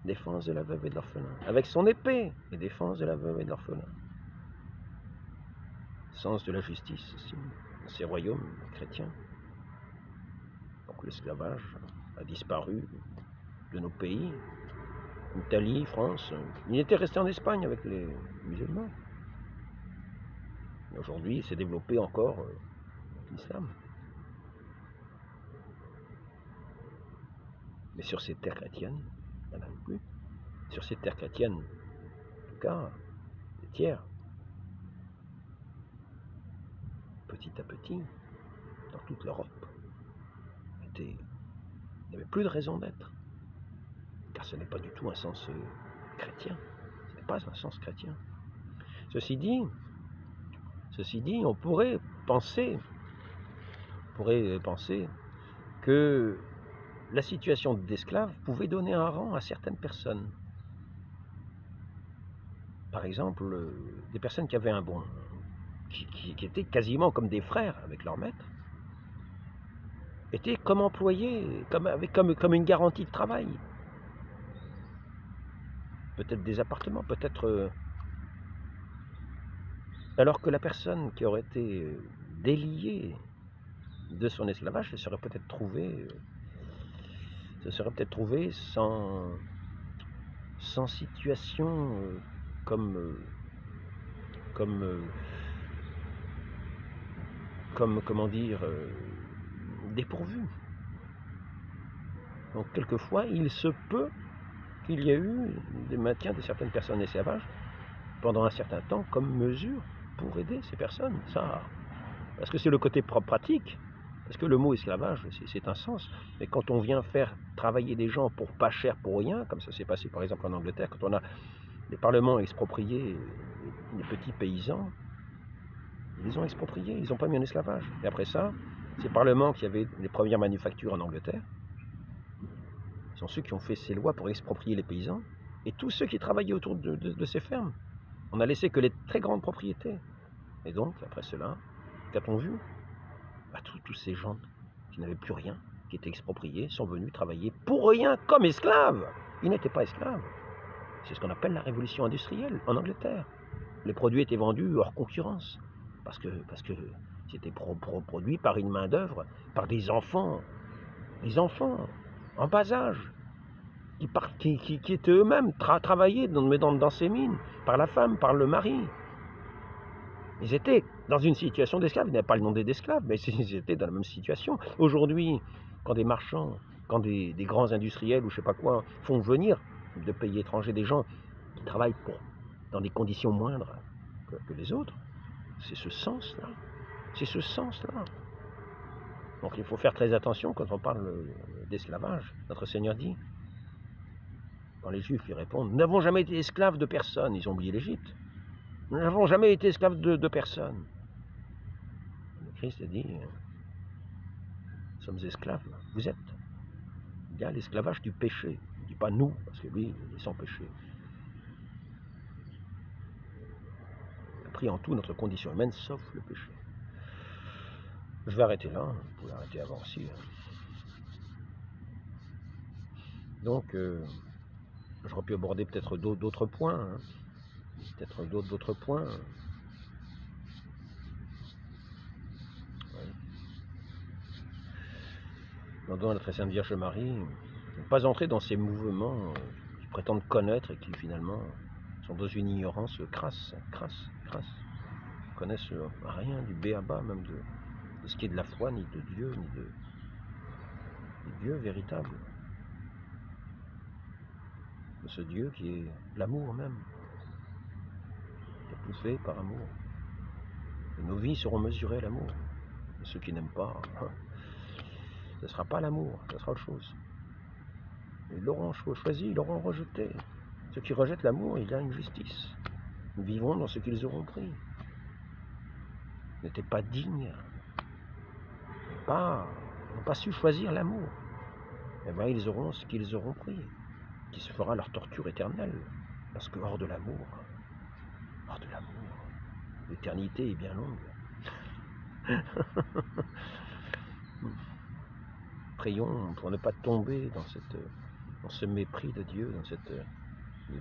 Défense de la veuve et de l'orphelin. Avec son épée, et défense de la veuve et de l'orphelin. Sens de la justice aussi, dans ces royaumes chrétiens. Donc l'esclavage a disparu de nos pays, Italie, France. Il était resté en Espagne avec les musulmans. Et aujourd'hui, il s'est développé encore l'islam. Mais sur ces terres chrétiennes, il n'y en a plus. Sur ces terres chrétiennes, en tout cas, les tiers, petit à petit, dans toute l'Europe, il n'y avait plus de raison d'être. Car ce n'est pas du tout un sens chrétien. Ce n'est pas un sens chrétien. Ceci dit, on pourrait penser que la situation d'esclave pouvait donner un rang à certaines personnes. Par exemple, des personnes qui avaient qui étaient quasiment comme des frères avec leur maître, étaient comme employés, comme une garantie de travail. Peut-être des appartements, peut-être Alors que la personne qui aurait été déliée de son esclavage se serait peut-être trouvée sans situation comme comment dire, dépourvue. Donc quelquefois, il se peut qu'il y ait eu des maintiens de certaines personnes esclavages pendant un certain temps comme mesure pour aider ces personnes. Ça, parce que c'est le côté pratique, parce que le mot esclavage, c'est un sens. Mais quand on vient faire travailler des gens pour pas cher, pour rien, comme ça s'est passé par exemple en Angleterre, quand on a les parlements expropriés les petits paysans, ils les ont expropriés, ils n'ont pas mis en esclavage. Et après ça, ces parlements qui avaient les premières manufactures en Angleterre, sont ceux qui ont fait ces lois pour exproprier les paysans, et tous ceux qui travaillaient autour de ces fermes. On n'a laissé que les très grandes propriétés. Et donc, après cela, qu'a-t-on vu? Tous ces gens qui n'avaient plus rien, qui étaient expropriés, sont venus travailler pour rien comme esclaves. Ils n'étaient pas esclaves. C'est ce qu'on appelle la révolution industrielle en Angleterre. Les produits étaient vendus hors concurrence, parce que c'était produit par une main-d'œuvre, par des enfants en bas âge, qui étaient eux-mêmes travaillés dans ces mines, par la femme, par le mari. Ils étaient dans une situation d'esclaves, ils n'avaient pas le nom d'esclaves, mais ils étaient dans la même situation. Aujourd'hui, quand des marchands, quand des grands industriels ou je ne sais pas quoi font venir de pays étrangers des gens qui travaillent dans des conditions moindres que les autres, c'est ce sens-là. C'est ce sens-là. Donc il faut faire très attention quand on parle d'esclavage. Notre Seigneur dit, quand les Juifs lui répondent, nous n'avons jamais été esclaves de personne, ils ont oublié l'Égypte. Nous n'avons jamais été esclaves de personne. Le Christ a dit, nous sommes esclaves, vous êtes. Il y a l'esclavage du péché. Il ne dit pas nous, parce que lui, il est sans péché. Il a pris en tout notre condition humaine, sauf le péché. Je vais arrêter là, vous pouvez arrêter avant aussi. Donc, j'aurais pu aborder peut-être d'autres points. Peut-être d'autres points. Demandons à la très sainte Vierge Marie ne pas entrer dans ces mouvements qui prétendent connaître et qui finalement sont dans une ignorance crasse. Ils connaissent rien du b.a.-ba, même de ce qui est de la foi, ni de Dieu, ni de Dieu véritable. De ce Dieu qui est l'amour même, qui a tout fait par amour. Et nos vies seront mesurées à l'amour. Et ceux qui n'aiment pas, ce ne sera pas l'amour, ce sera autre chose. Ils l'auront choisi, ils l'auront rejeté. Ceux qui rejettent l'amour, il y a une justice. Nous vivrons dans ce qu'ils auront pris. Ils n'étaient pas dignes. Ils n'ont pas su choisir l'amour. Eh bien, ils auront ce qu'ils auront pris, qui se fera leur torture éternelle. Parce que hors de l'amour, l'éternité est bien longue. Prions pour ne pas tomber dans ce mépris de Dieu,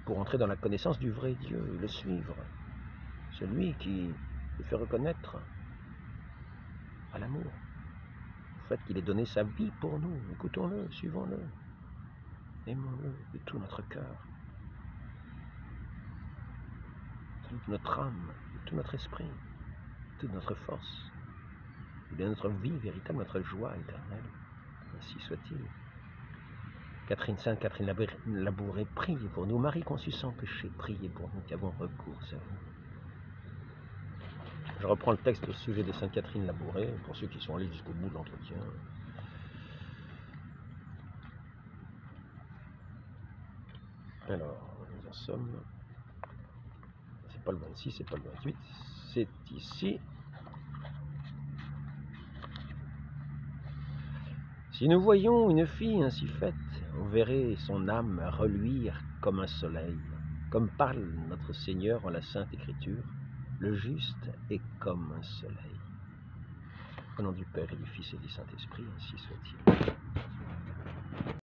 pour entrer dans la connaissance du vrai Dieu et le suivre. Celui qui le fait reconnaître à l'amour. Le fait qu'il ait donné sa vie pour nous. Écoutons-le, suivons-le. Aimons-le de tout notre cœur, de toute notre âme, de tout notre esprit, de toute notre force, et de notre vie véritable, notre joie éternelle. Ainsi soit-il. Sainte Catherine Labouré, priez pour nous. Marie conçue sans péché, priez pour nous qui avons recours à vous. Je reprends le texte au sujet de Sainte Catherine Labouré, pour ceux qui sont allés jusqu'au bout de l'entretien. Alors, nous en sommes. C'est pas le 26, c'est pas le 28, c'est ici. Si nous voyons une fille ainsi faite, on verrait son âme reluire comme un soleil. Comme parle notre Seigneur en la Sainte Écriture, le juste est comme un soleil. Au nom du Père et du Fils et du Saint-Esprit, ainsi soit-il.